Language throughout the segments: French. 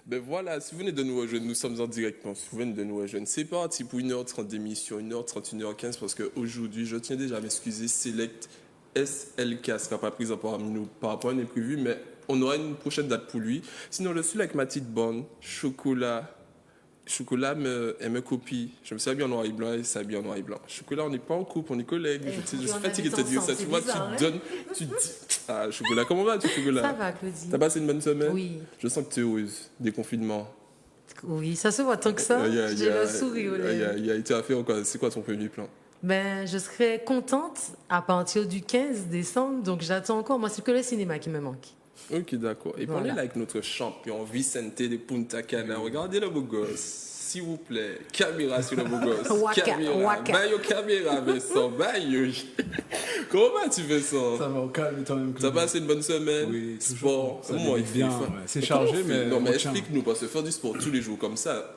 Ben voilà, si vous venez de nous rejoindre, nous sommes en direct. Non, si vous venez de nous rejoindre, c'est parti pour 1h30 d'émission, 1h30, 1h15, parce qu'aujourd'hui, je tiens déjà à m'excuser, Select SLK sera pas prise par nous par rapport à l'imprévu, mais on aura une prochaine date pour lui. Sinon, je suis là avec ma petite bonne, Chocolat. Chocolat elle me copie. Je me suis habillé en noir et blanc et s'habille en noir et blanc. Chocolat, on n'est pas en couple, on est collègues. Je suis fatigué de te dire ça. Tu vois, bizarre, tu donnes. Tu dis. Ah, Chocolat, comment vas-tu, Chocolat? Ça va, Claudie. T'as passé une bonne semaine? Oui. Je sens que tu es heureuse. Déconfinement. Oui, ça se voit tant que ça. J'ai le sourire. Il y a été à faire quoi? C'est quoi ton premier plan? Ben, je serai contente à partir du 15 décembre, donc j'attends encore. Moi, c'est que le cinéma qui me manque. Ok, d'accord. Et puis on est là avec notre champion, Vicente de Punta Cana. Regardez le beau gosse, s'il vous plaît. Caméra sur le beau gosse. Waka. Bayo caméra, Vincent. Bayo. Comment vas-tu, Vincent? Ça va au calme, toi-même. T'as passé une bonne semaine? Oui, sport. Ça Comment il bien. fait? Ouais. C'est chargé, mais. Non, mais explique-nous, parce que faire du sport tous les jours comme ça,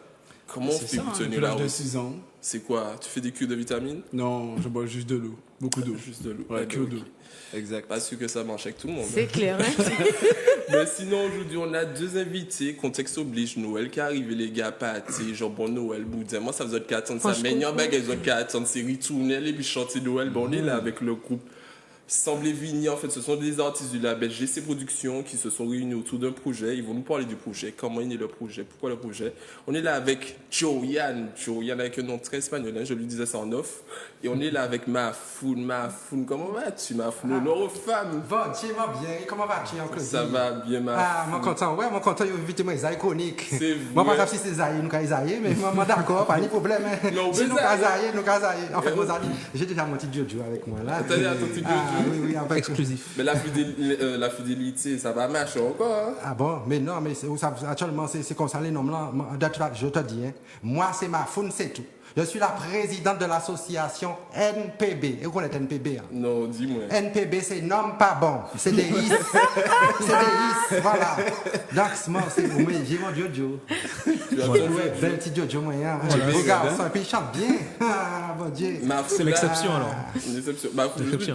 comment on fait pour tenir la route? route? De 6 ans. C'est quoi? Tu fais des cures de vitamines? Non, je bois juste de l'eau. Beaucoup d'eau. Juste de l'eau. Ouais, que d'eau. Exact. Pas sûr que ça marche avec tout le monde. C'est clair, hein? Mais sinon, aujourd'hui, on a deux invités. Contexte oblige, Noël qui arrive, les gars, pâté, genre bon Noël, boudin. Moi, ça faisait qu'à attendre ça. Mais il y a un bagage qu'à attendre, c'est retourner, et puis chanter Noël. Bon, on est là avec le groupe Semblez Vigny. En fait, ce sont des artistes du label GC Productions qui se sont réunis autour d'un projet. Ils vont nous parler du projet, comment est né le projet, pourquoi le projet. On est là avec Joyan avec un nom très espagnol, hein, je lui disais ça en off. Et on est là avec Mafoun. Comment vas-tu, Mafoun? Honneur aux femmes. Bon, tu vas bien, comment vas-tu, oncle? Ça va bien, Mafoun. Ah, moi content, ouais, moi content, éviter moi, Isaïe chronique. C'est moi, pas grave si c'est Isaïe, nous Isaïe, mais moi d'accord, pas de problème. Non, si nous Isaïe. En fait, vos amis, j'ai déjà mon petit Jojo avec moi là. T'as dit à ton petit Jojo? Oui, un peu exclusif. Mais la fidélité, ça va marcher encore, hein? Ah bon, mais non, mais actuellement, c'est comme ça les noms là. Je te dis, hein, moi, c'est Mafoun, c'est tout. Je suis la présidente de l'association NPB. Et vous connaissez NPB? Hein? Non, dis-moi. NPB, c'est nom pas bon. C'est des is. C'est des is, voilà. Donc, moi, j'ai mon Jojo. Tu as bel petit Jojo moyen. Regarde ça, et puis il chante bien. Ah, mon Dieu. C'est l'exception alors. Une exception.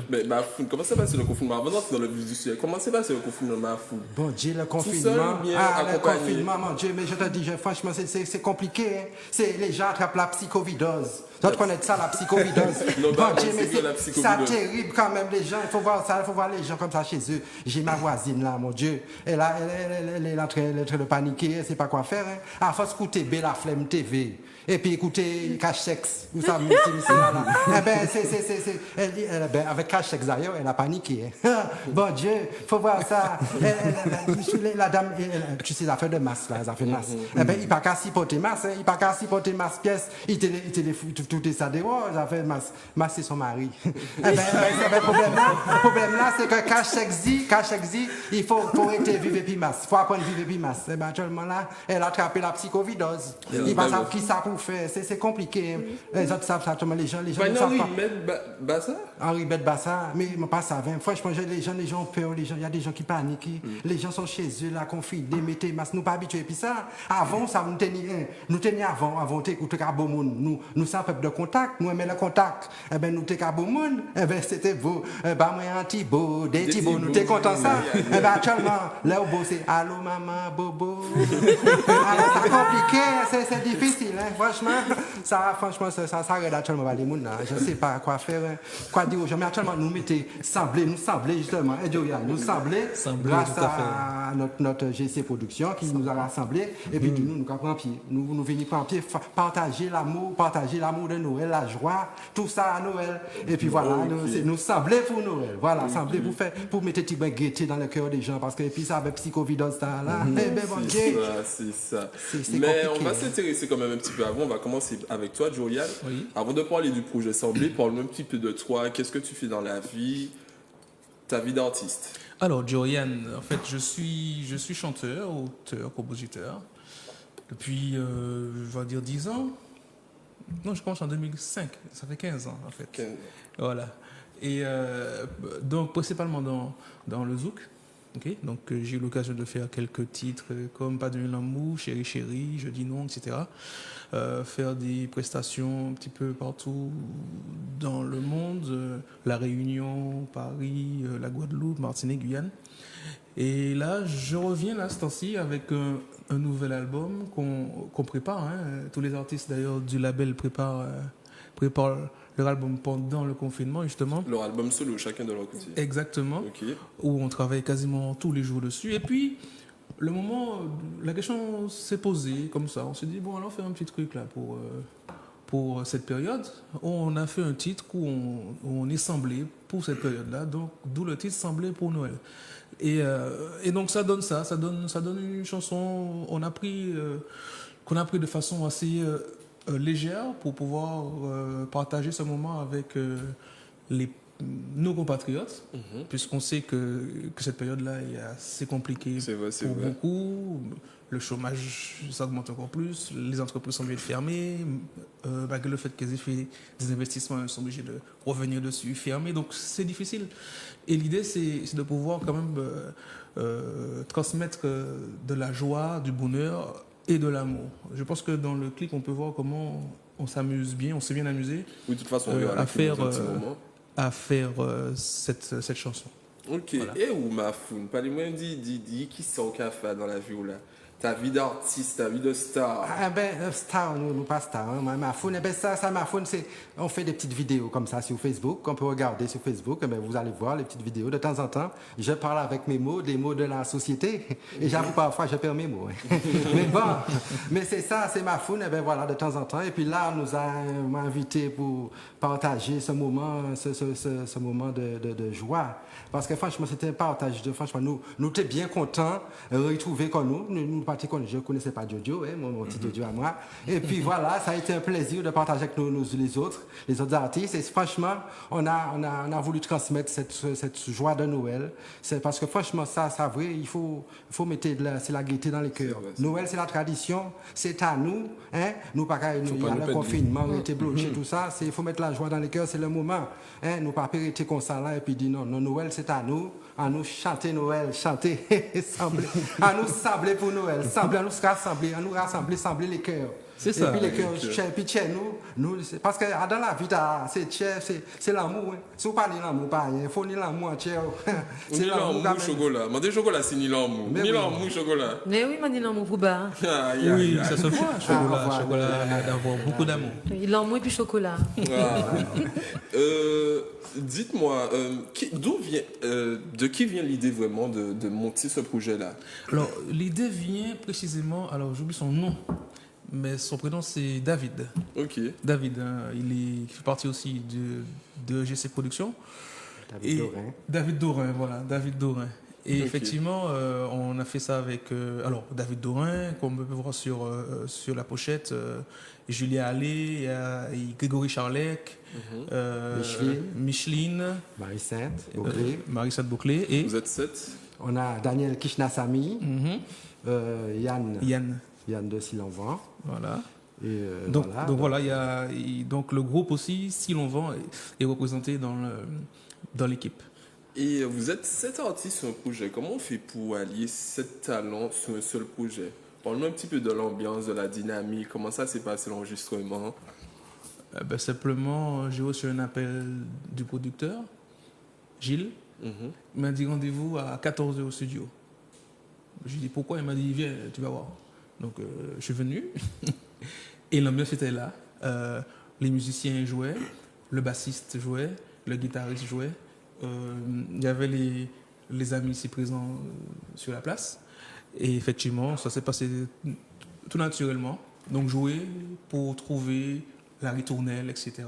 Mais Mafoun, comment ça passe le confinement? Avant d'entrer dans le vif du sujet, comment ça passe le confinement, Mafoun? Bon Dieu, le confinement. Tout seul, bien le confinement, mon Dieu, mais je te dis, franchement, c'est compliqué. Hein. C'est les gens attrapent la psychovidose. Tu connais ça, la psychovidose. Non, bon Dieu, mais c'est ça terrible quand même, les gens. Il faut voir ça, il faut voir les gens comme ça chez eux. J'ai ma voisine là, mon Dieu. Elle est en train de paniquer, elle ne sait pas quoi faire. Hein. À force d'écouter Bella Flemme TV. Et puis écoutez Cash Sex, vous savez, là. Eh ben, avec Cash Sex d'ailleurs, elle a paniqué. Hein. Bon Dieu, faut voir ça. La dame, tu sais, les affaires de masse, là, les affaires de masse. Eh ben, il pas qu'à sipoter masse, il pas qu'à sipoter masse pièce. Il te ça dehors, les affaires de masse. Masse, c'est son mari. Eh ben, le problème là, c'est que Cash Sex dit, il faut arrêter vivre et puis masse. Il faut apprendre à vivre et puis masse. Eh ben, actuellement là, elle a attrapé la psychovidose. Il va savoir qui ça pour faire, c'est compliqué. Les autres savent ça, les gens ne savent pas. Henri Bassa, mais pas ça. Franchement, les gens ont peur, il y a des gens qui paniquent. Les gens sont chez eux, là, confinés, mettez masque, nous pas habitués. Puis ça, avant, ça nous tenait avant, t'écouter à beau monde, nous ça peut mode de contact. Nous aimons le contact. Eh ben, nous t'es qu'à beau monde. Eh ben, c'était beau. Bah, moi, un petit beau, des petits beaux. Nous t'es content ça. Eh ben, actuellement, là, au beau, c'est allô, maman, bobo. Alors, c'est compliqué, c'est difficile, hein. Franchement, ça arrête actuellement les monde, là. Je ne sais pas quoi faire, hein. Quoi dire aux gens. Mais actuellement, nous mettons nous sembler, justement, nous sembler, grâce tout à fait. à notre GC Production qui nous a rassemblés. Et puis, nous prenons pied. Nous venons prendre pied, partager l'amour de Noël, la joie, tout ça à Noël. Et puis voilà, nous sembler pour Noël. Voilà, sembler pour mettre petit bain gaieté dans le cœur des gens. Parce que, et puis ça, avec psychovidose, ça, là. Eh ben, bon Dieu. C'est ça. C'est Mais compliqué, on va hein. s'intéresser quand même un petit peu avant. On va commencer avec toi, Jorian. Oui. Avant de parler du projet Semblé, parle-nous un petit peu de toi. Qu'est-ce que tu fais dans la vie, ta vie d'artiste? Alors, Jorian, en fait, je suis chanteur, auteur, compositeur. Depuis, je vais dire 10 ans. Non, je commence en 2005. Ça fait 15 ans, en fait. Voilà. Et donc, principalement dans le zouk. Okay. Donc, j'ai eu l'occasion de faire quelques titres comme Pas de l'amour, Chéri Chéri, Je dis non, etc. Faire des prestations un petit peu partout dans le monde, La Réunion, Paris, la Guadeloupe, Martinique, Guyane. Et là, je reviens là, ce temps-ci, avec un nouvel album qu'on prépare. Hein. Tous les artistes d'ailleurs du label préparent leur album pendant le confinement, justement. Leur album solo, chacun de leur côté. Exactement. Ok. Où on travaille quasiment tous les jours dessus. Et puis, le moment, la question s'est posée comme ça. On s'est dit, bon, alors faire un petit truc là pour cette période. On a fait un titre où on est semblé pour cette période-là, donc d'où le titre Semblé pour Noël. Et donc ça donne une chanson qu'on a pris de façon assez légère pour pouvoir partager ce moment avec nos compatriotes, puisqu'on sait que cette période-là est assez compliquée pour beaucoup. Le chômage, ça augmente encore plus. Les entreprises sont obligées de fermer. Malgré le fait qu'elles aient fait des investissements, elles sont obligées de revenir dessus, fermer. Donc c'est difficile. Et l'idée, c'est de pouvoir quand même transmettre de la joie, du bonheur et de l'amour. Je pense que dans le clip, on peut voir comment on s'amuse bien, on s'est bien amusé Oui, de toute façon, à faire cette chanson. Ok. Voilà. Et où ma foune? Parlez-moi qui sort au café dans la vie ou là? Ta vie d'artiste, ta vie de star. Ah ben, star, nous pas star. Hein. Ma phone, eh ben ma phone, c'est, on fait des petites vidéos comme ça sur Facebook, qu'on peut regarder sur Facebook. Eh ben, vous allez voir les petites vidéos. De temps en temps, je parle avec mes mots, des mots de la société. Et j'avoue, parfois, je perds mes mots. Hein. Mais bon, mais c'est ça, c'est ma phone. Eh ben voilà, de temps en temps. Et puis là, on nous a invités pour partager ce moment, ce moment de joie. Parce que franchement, c'était un partage. Franchement, nous étions bien contents de retrouver comme nous je ne connaissais pas Jojo, hein, mon petit Jojo à moi. Et puis voilà, ça a été un plaisir de partager avec les autres artistes. Et franchement, on a voulu transmettre cette joie de Noël. C'est parce que franchement, ça vrai, il faut mettre c'est la gaieté dans les cœurs. Noël, c'est la tradition, c'est à nous. Hein, nous, il y a le confinement, on était bloqués, tout ça. Il faut mettre la joie dans les cœurs, c'est le moment. Hein, nous pas périter comme ça là et puis dire non, Noël, c'est à nous chanter Noël, chanter, à nous sabler pour Noël, à nous rassembler, sembler les cœurs. C'est ça. Et puis les cœurs, puis chez nous, parce que dans la vie, c'est l'amour. Hein. Si vous parlez l'amour, il faut ni l'amour entier. Ni l'amour, chocolat. Mandez chocolat, c'est ni l'amour. Ni l'amour, chocolat. Mais oui, moi, dis l'amour pour bas. Oui, ça se voit, chocolat, d'avoir beaucoup d'amour. L'amour et puis chocolat. Dites-moi, de qui vient l'idée vraiment de monter ce projet-là? Alors, l'idée vient précisément, alors j'oublie son nom, mais son prénom c'est David. Ok. David, hein, il fait partie aussi de GC Productions. David Dorin, voilà, David Dorin. Et effectivement, on a fait ça avec David Dorin, comme on peut voir sur la pochette, Julia Allais, et Grégory Charlec, Micheline, Marie-Sainte Bouclé. Et vous êtes 7. On a Daniel Kishnasamy, Yann de Silonvan. Voilà. Et donc voilà, il y a donc le groupe aussi, Silonvan, est représenté dans l'équipe. Et vous êtes 7 artistes sur un projet. Comment on fait pour allier 7 talents sur un seul projet? Parle-nous un petit peu de l'ambiance, de la dynamique. Comment ça s'est passé l'enregistrement? Simplement, j'ai reçu un appel du producteur, Gilles. Il m'a dit rendez-vous à 14h au studio. Je lui ai dit pourquoi? Il m'a dit viens, tu vas voir. Donc je suis venu et l'ambiance était là. Les musiciens jouaient, le bassiste jouait, le guitariste jouait. Il y avait les amis ici présents sur la place. Et effectivement, ça s'est passé tout naturellement. Donc jouer pour trouver la ritournelle, etc.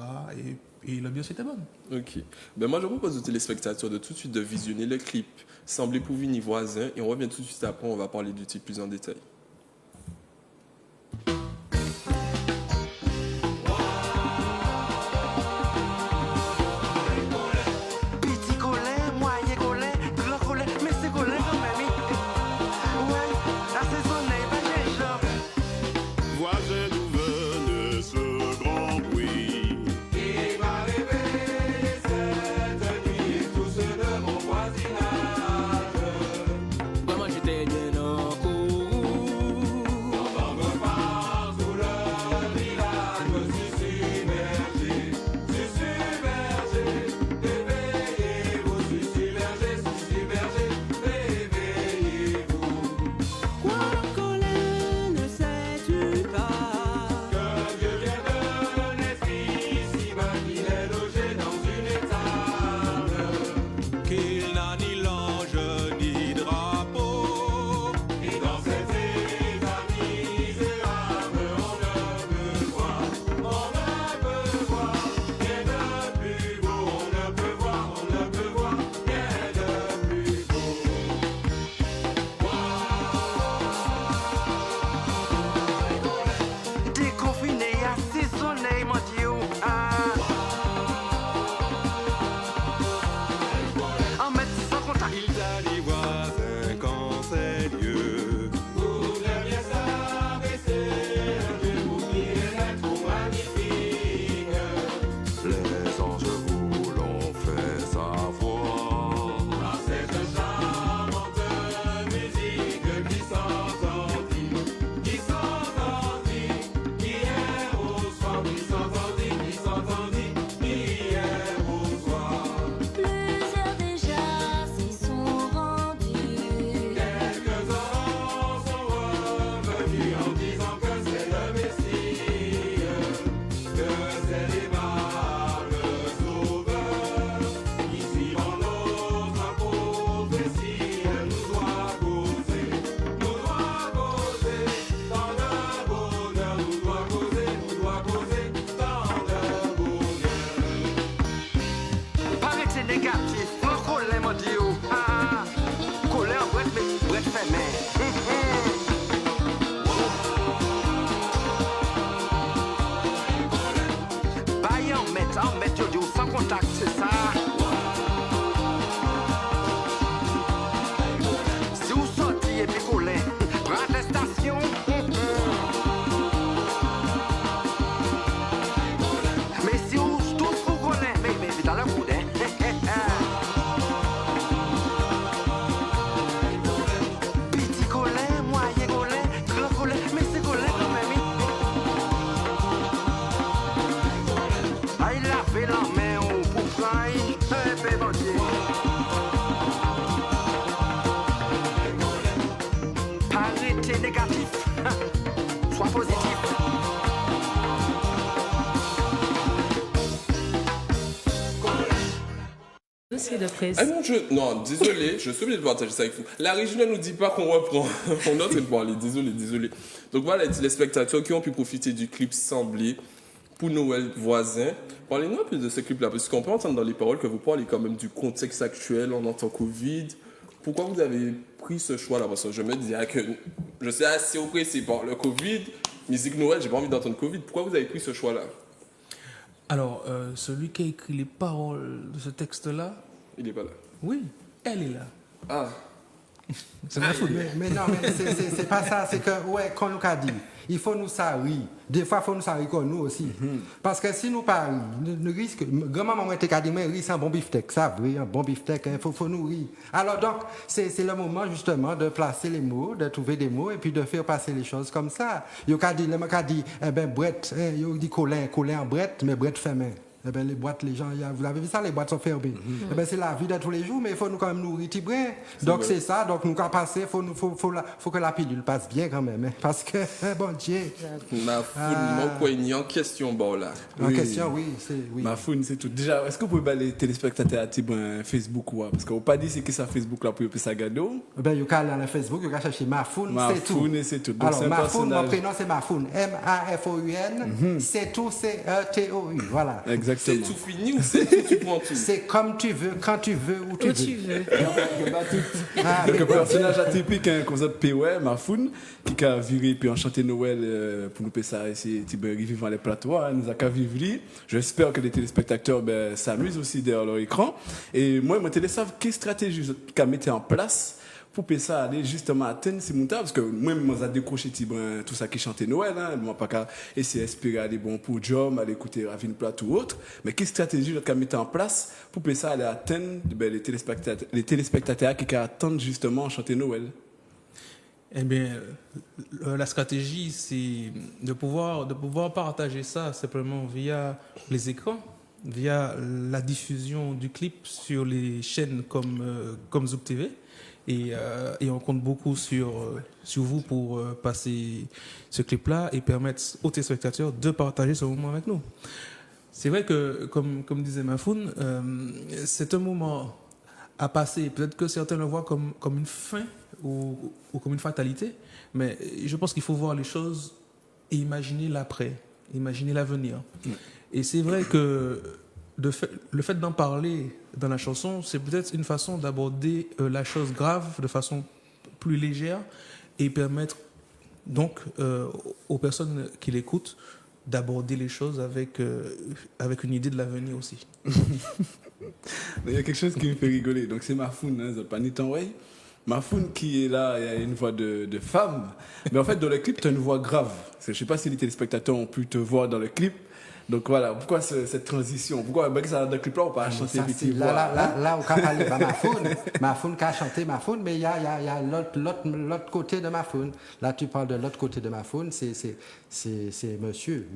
Et l'ambiance était bonne. Ok. Ben moi, je propose aux téléspectateurs de tout de suite de visionner le clip Semblé pour Vini Voisin et on revient tout de suite après, on va parler du titre plus en détail. Petit collet, moyen collet, grand collet, mais c'est collet quand même. Ouais, la saison n'est pas déjà. Voisin, d'où venait ce grand bruit? Il m'a réveillé cette nuit et tous ceux de mon voisinage. Moi j'étais bien en cours. On me parle sous le village, je suis submergé, réveillez-vous, je suis submergé, réveillez-vous. Quoi, colère, ne sais-tu pas Que Dieu vient de naître ici-bas, qu'il est logé dans une étable. Qu'il n'a ni l'ange ni drapeau. Et dans cet état misérable, on ne peut voir rien de plus beau. On ne peut voir rien de plus beau. Déconfiné, assaisonné, mon Dieu. En mettre sans contact. Il t'a dit voisin quand c'est lieu. Vous deviez s'abaisser, un Dieu vous qui est trop magnifique. Les anges vous l'ont fait savoir. Par cette charmante musique qui s'entendit hier au soir, qui s'entendit hier au soir. Plusieurs déjà s'y sont rendus. Quelques-uns sont revenus en disant que c'est le Messie, que c'est l'aimable sauveur, qui suivant notre prophétie nous doit causer tant de bonheur, nous doit causer tant de bonheur. Paraît que c'est négatif, mon colère mon Dieu, colère en brette mais brette fermée. Baille en mettre yo sans contact, c'est ça. Si vous sortez et puis collez, prends les stations. Mais si vous tous vous connaissez, mais vite à la coude, Petit collet, moyen collet, grand collet, mais c'est collet quand même. Ah, il a fait la main au boucaille, bébé mon Dieu. Arrêtez négatif, sois positif. Dossier de presse. Ah non, non, désolé, je suis obligé de partager ça avec vous. La régie ne nous dit pas qu'on reprend. On est en train de parler, désolé. Donc voilà, les téléspectateurs qui ont pu profiter du clip Semblé pour Noël Voisin. Parlez-nous un peu de ce clip-là, parce qu'on peut entendre dans les paroles que vous parlez quand même du contexte actuel, on entend Covid. Pourquoi vous avez pris ce choix-là? Parce que je me disais que je suis assez oppressé par le Covid. Musique Noël, j'ai pas envie d'entendre Covid. Pourquoi vous avez pris ce choix-là? Alors, celui qui a écrit les paroles de ce texte-là, Il est pas là. oui, elle est là. Ah, C'est ma faute. Mais non, mais c'est pas ça. C'est que, ouais, qu'on nous a dit, il faut nous ça rire. Des fois, il faut nous ça rire comme nous aussi. Parce que si nous pas rire, nous risque. Grand-maman m'a dit, mais rire, c'est un bon beefsteak. Ça, oui, un bon beefsteak, il faut nous rire. Alors, donc, c'est le moment, justement, de placer les mots, de trouver des mots et puis de faire passer les choses comme ça. Il y a dit, eh ben, Brett, il y a dit Colin en Brett, mais Brett fait main. Eh ben, les boîtes, les gens, vous avez vu ça, les boîtes sont fermées. Eh ben, c'est la vie de tous les jours, mais il faut nous quand même nourrir petit brin. Donc c'est ça, donc nous qu'à passer, faut que la pilule passe bien quand même, hein, parce que, bon Dieu. Ma foule, mon coin, en question, bon là. En question, oui, c'est oui. Ma faune, c'est tout. Déjà, est-ce que vous pouvez battre les téléspectateurs à Tibrin Facebook ou parce qu'on n'a pas dit c'est que ça Facebook là pour y ça gado. Eh ben, il y a dans le Facebook, il y a chercher Mafoun, c'est tout. Mafoun et c'est tout. Donc, alors, c'est un Mafoun, mon personnage. prénom c'est Mafoun, M-A-F-O-U-N, c'est tout, c'est E-T-O-U, voilà. C'est Exactement. tout fini ou c'est tout, tu prends tout? C'est comme tu veux, quand tu veux, où tu Où veux. tu veux. Ah, Donc, un personnage atypique, hein, comme ça, P.O.M. Mafoun, qui a viré puis enchanté Noël pour nous passer ça ici, vivant les plateaux, hein, nous a qu'à vivre. J'espère que les téléspectateurs s'amusent aussi derrière leur écran. Et moi, je me savoir quelle stratégie qu'a mis en place pour que ça aller justement atteindre ces montagnes. Parce que moi, j'ai décroché tout ça qui chantait Noël. Hein, moi, pas qu'à essayer d'espérer aller bon pour Jom, aller écouter Ravine Plateau ou autre. Mais quelle stratégie qu'a mis en place pour que ça aller atteindre les téléspectateurs qui attendent justement chanter Noël? Eh bien, la stratégie, c'est de pouvoir partager ça simplement via les écrans, via la diffusion du clip sur les chaînes comme Zouk TV. Et on compte beaucoup sur vous pour passer ce clip-là et permettre aux téléspectateurs de partager ce moment avec nous. C'est vrai que, comme disait Mafoun, c'est un moment à passer. Peut-être que certains le voient comme une fin ou comme une fatalité, mais je pense qu'il faut voir les choses et imaginer l'après, imaginer l'avenir. Et c'est vrai que le fait d'en parler dans la chanson, c'est peut-être une façon d'aborder la chose grave de façon plus légère et permettre donc aux personnes qui l'écoutent d'aborder les choses avec une idée de l'avenir aussi. Il y a quelque chose qui me fait rigoler. Donc c'est Mafoun, hein, pas ni temps, ouais. Mafoun qui est là, il y a une voix de femme. Mais en fait, dans le clip, tu as une voix grave. Je ne sais pas si les téléspectateurs ont pu te voir dans le clip. Donc voilà, pourquoi cette transition? Pourquoi dans le clip-là, on ne peut pas chanter petite voix? Là, on peut parler de Mafoun. Mafoun qui a chanté Mafoun, mais il y a l'autre côté de Mafoun. Là, tu parles de l'autre côté de Mafoun, c'est monsieur.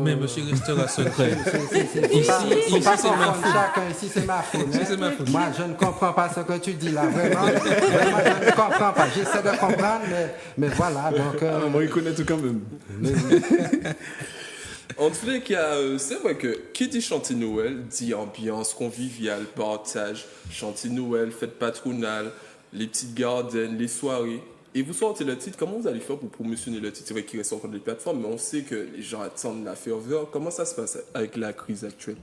Mais monsieur restera secret. Ici, c'est Mafoun. Ici, c'est Mafoun. Moi, je ne comprends pas ce que tu dis là. Vraiment, je ne comprends pas. J'essaie de comprendre, mais voilà. Donc, Moi, il connaît tout quand même. En tous les cas, c'est vrai que qui dit chanter Noël dit ambiance conviviale, partage, chanter Noël, fête patronale, les petites gardennes, les soirées. Et vous sortez le titre, comment vous allez faire pour promotionner le titre? C'est vrai qu'il reste encore des plateformes, mais on sait que les gens attendent la ferveur. Comment ça se passe avec la crise actuelle?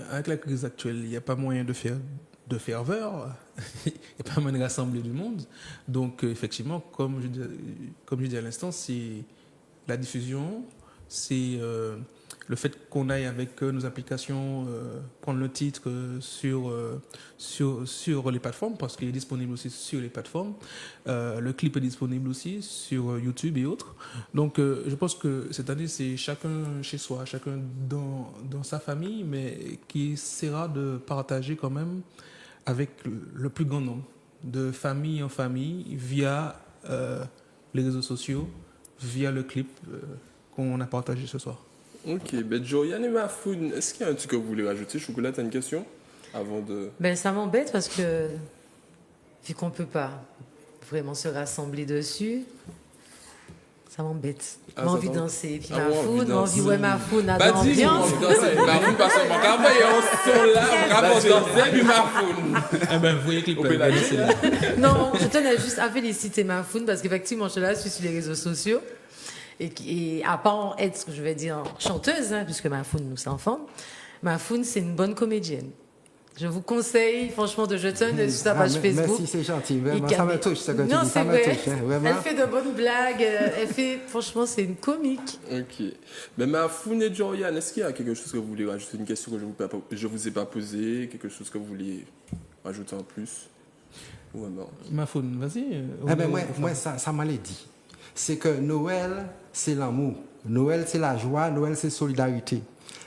Avec la crise actuelle, il n'y a pas moyen de ferveur, il n'y a pas moyen de rassembler du monde. Donc, effectivement, comme je dis à l'instant, c'est la diffusion, c'est le fait qu'on aille avec nos applications prendre le titre sur les plateformes, parce qu'il est disponible aussi sur les plateformes. Le clip est disponible aussi sur YouTube et autres. Donc je pense que cette année, c'est chacun chez soi, chacun dans sa famille, mais qui essaiera de partager quand même avec le plus grand nombre, de famille en famille, via les réseaux sociaux, via le clip qu'on a partagé ce soir. Ok, ben Joyan et Mafoun, est-ce qu'il y a un truc que vous voulez rajouter? Chocolat, t'as une question avant de... Ça m'embête parce que, vu qu'on ne peut pas vraiment se rassembler dessus, ça m'embête. Ah, J'ai ça envie de t'embête. danser, puis Ah, ouais, Mafoun, envie de j'ai envie, ouais, danser. Mafoun a Bah de dis, l'ambiance. Mafoun passe en manque. Après, on sont là, on rapporte danser, puis Mafoun. Vous voyez clip, Non, je tenais juste à féliciter Mafoun parce qu'effectivement, je suis sur les réseaux sociaux. Et à part être, je vais dire, chanteuse, hein, puisque Mafoun nous s'enfante, Mafoun, c'est une bonne comédienne. Je vous conseille, franchement, de jeter un œil sur sa page Facebook. Merci, c'est gentil. Vraiment, Il ça me gagne. touche, ce que tu Non, dis. Ça c'est me vrai. touche, hein, vraiment. Elle fait de bonnes blagues. Elle fait, franchement, c'est une comique. Ok. Ben Mafoun et Joyan, est-ce qu'il y a quelque chose que vous voulez rajouter? Une question que je vous ai pas posée? Quelque chose que vous voulez rajouter en plus? Ouais, bon. Mafoun, vas-y. Eh ben, moi, ça m'a dit. C'est que Noël, c'est l'amour. Noël, c'est la joie. Noël, c'est solidarité.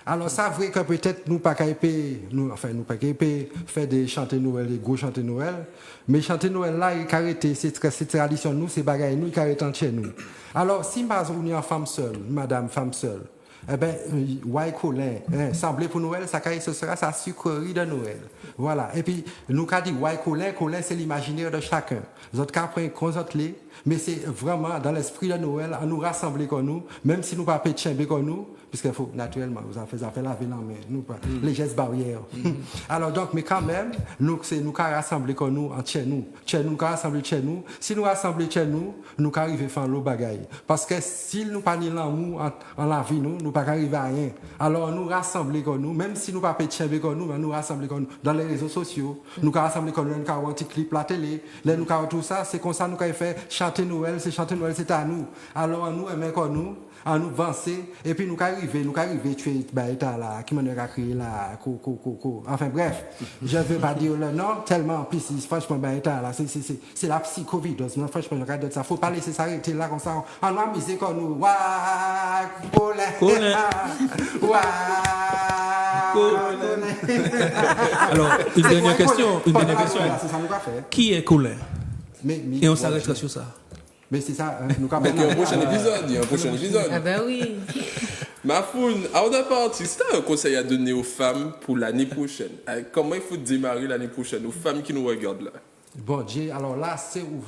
Alors, ça vrai que peut-être nous pas faire des chanter Noël, des gros chanter Noël, mais chanter Noël là, il arrêté, c'est tradition nous, c'est bagaille nous, il arrêté chez nous. Alors, si par exemple, on est en femme seule, madame femme seule, eh ben, ouais, colin, semblé pour Noël, ce sera sa sucrerie de Noël. Voilà. Et puis, nous, quand dit ouais, colin, c'est l'imaginaire de chacun. Les autres cas, concentrez, mais c'est vraiment dans l'esprit de Noël, à nous rassembler comme nous, même si nous pas pétchember comme nous, puisqu'il faut, naturellement, vous avez fait laver la main, nous pas, les gestes barrières. Alors, donc, mais quand même, nous, rassembler comme nous, en chez nous, rassembler chez nous. Si nous rassembler chez nous, nous arriver à faire l'eau bagaille. Parce que si nous pas ni l'amour en la vie, nous pas arriver à rien. Alors, nous rassembler comme nous, même si nous pas pétchember comme nous, mais nous rassembler comme nous dans les réseaux sociaux, nous rassembler comme nous, nous avons un petit clip la télé, nous avons tout ça, c'est comme ça nous avons fait chanter Noël, c'est à nous. Alors, nous aimons comme nous, à nous avancer, et puis nous arriver tuer Baïta là, qui m'a créé là, enfin bref, je ne veux pas dire le nom, tellement, puis franchement Baïta là, c'est la psychovidose, mais franchement, je regarde ça, faut pas laisser s'arrêter là, comme ça, on a misé comme nous, ouah, colin, ouah, Alors, une dernière question. C'est ça nous va faire. Qui est Colin? Mais Et on s'arrêtera sur ça. Mais c'est ça, nous Donc, il y a un prochain épisode. Ah ben oui. Mafoun, avant de partir, si tu as un conseil à donner aux femmes pour l'année prochaine, comment il faut démarrer l'année prochaine, aux femmes qui nous regardent là? Bon Dieu, alors là, c'est où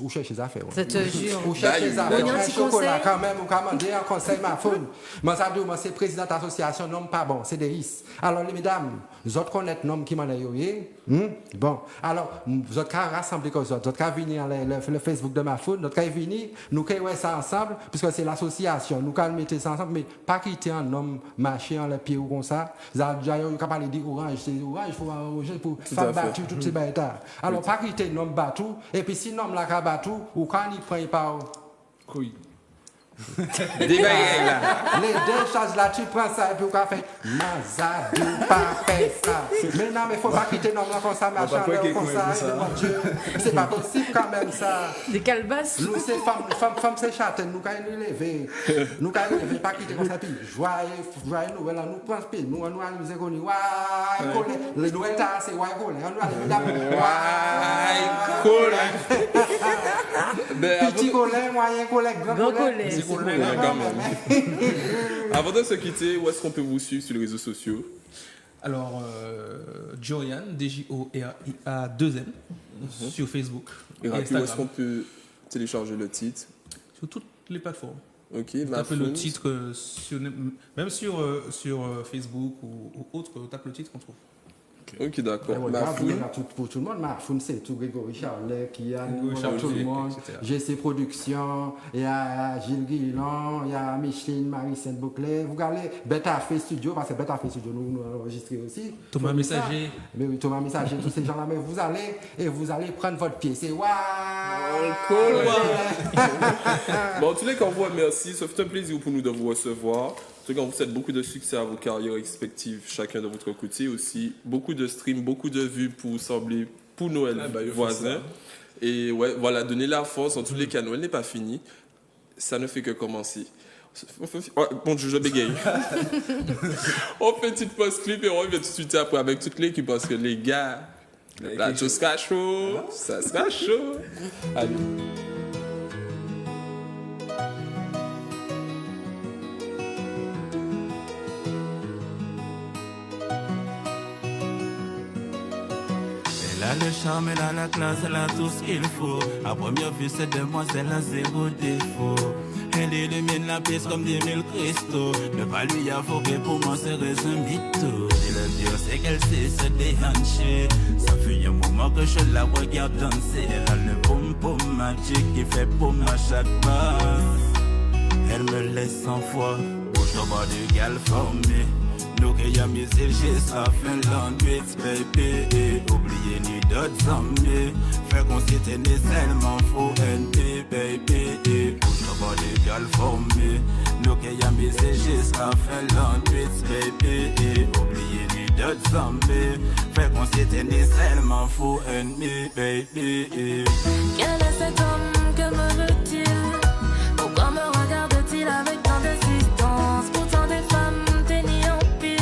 chercher les affaires. Je te jure. Où chercher les affaires. On a un Un petit chocolat conseil. quand même, ou commander un conseil, ma faune. Moi, ça dit, moi, c'est président d'association, non pas bon, c'est des risques. Alors, les mesdames, vous autres connaissez nom qui m'en a yoyé. Bon, alors, vous autres qu'à rassembler comme ça, vous autres qu'à venir le Facebook de ma faune, vous autres qu'à venir, nous qu'à ouais ça ensemble, puisque c'est l'association, nous qu'à mettre ça ensemble, mais pas quitter un homme marché en les pieds ou comme ça. Vous avez déjà parlé d'orange, c'est orange, il faut arranger pour faire battre toutes ces bêtes. Alors, pas quitter un homme battu, et puis si l'homme l'a battu, ou quand il prend par Oui. Des bagailles là. les deux choses là, tu prends ça et puis on fait Mazadou, pas fait ça. Mais non, mais faut pas quitter l'homme là comme ça, machin, comme ça, mon Dieu. C'est pas possible quand même ça. Des calebasses. Nous, c'est femmes, c'est châtaignes, nous, quand nous lever. Nous, quand nous lever, pas quitter comme ça, puis joyeux Noël, nous prenons pied, nous, allons nous écouter, le Noël, c'est ouais, petit collet, moyen collet, grand collet. C'est cool, quand même. Avant de se quitter, où est-ce qu'on peut vous suivre sur les réseaux sociaux? Alors, Jorian, DJORIA 2N, sur Facebook Et et rappelez où est-ce Instagram. qu'on peut télécharger le titre? Sur toutes les plateformes. Ok, Vous tapez le Mafoun. titre, même sur Facebook ou autre, tape le titre, on trouve. Ok, d'accord. Ouais, Mafoun. pour tout le monde, Mafoun, c'est tout Grégory Charlet qui a Grégory pour tout le Charlet, monde. etc. GC Productions, il y a Gilles Guillon, il y a Micheline, Marie Saint-Bouclet. Vous regardez Beta Fait Studio, parce que Beta Fait Studio, nous enregistrons aussi. Thomas Messager. Mais oui, Thomas Messager, tous ces gens-là, mais vous allez prendre votre pied. C'est waouh! Bon, en tous les cas, on vous remercie. Ça fait un plaisir pour nous de vous recevoir. En tout cas, on vous souhaite beaucoup de succès à vos carrières respectives, chacun de votre côté. Aussi, beaucoup de streams, beaucoup de vues pour sembler pour Noël voisin. Et ouais, voilà, donner la force. En tous les cas, Noël n'est pas fini. Ça ne fait que commencer. Bon, je bégaye. On fait une petite pause clip et on revient tout de suite après avec toute l'équipe parce que les gars, la chose sera chaud. Ça sera chaud. Allez. Elle a le charme, elle a la classe, elle a tout ce qu'il faut. À première vue, cette demoiselle a zéro défaut. Elle illumine la pièce comme 10 000 cristaux. Ne pas lui avouer, pour moi, c'est un mytho. Et le pire, c'est qu'elle sait se déhancher. Ça fait un moment que je la regarde danser. Elle a le pom-pom magique qui fait pomme à chaque passe. Elle me laisse sans foi, bouge au bord du gal formé. Nous qui a mis le geste à Finlande, baby. Oubliez ni d'autres amis. Fait qu'on s'était né seulement faux NP, baby. Bouge au bord du gal formé. Nous qui a mis le geste à Finlande, baby. Oubliez ni d'autres zombies. Fait qu'on s'était né seulement fou ennemi, baby. Quel est cet homme, que me veut-il? Pourquoi me regarde-t-il avec tant d'insistance? Pourtant des femmes tenir en pile.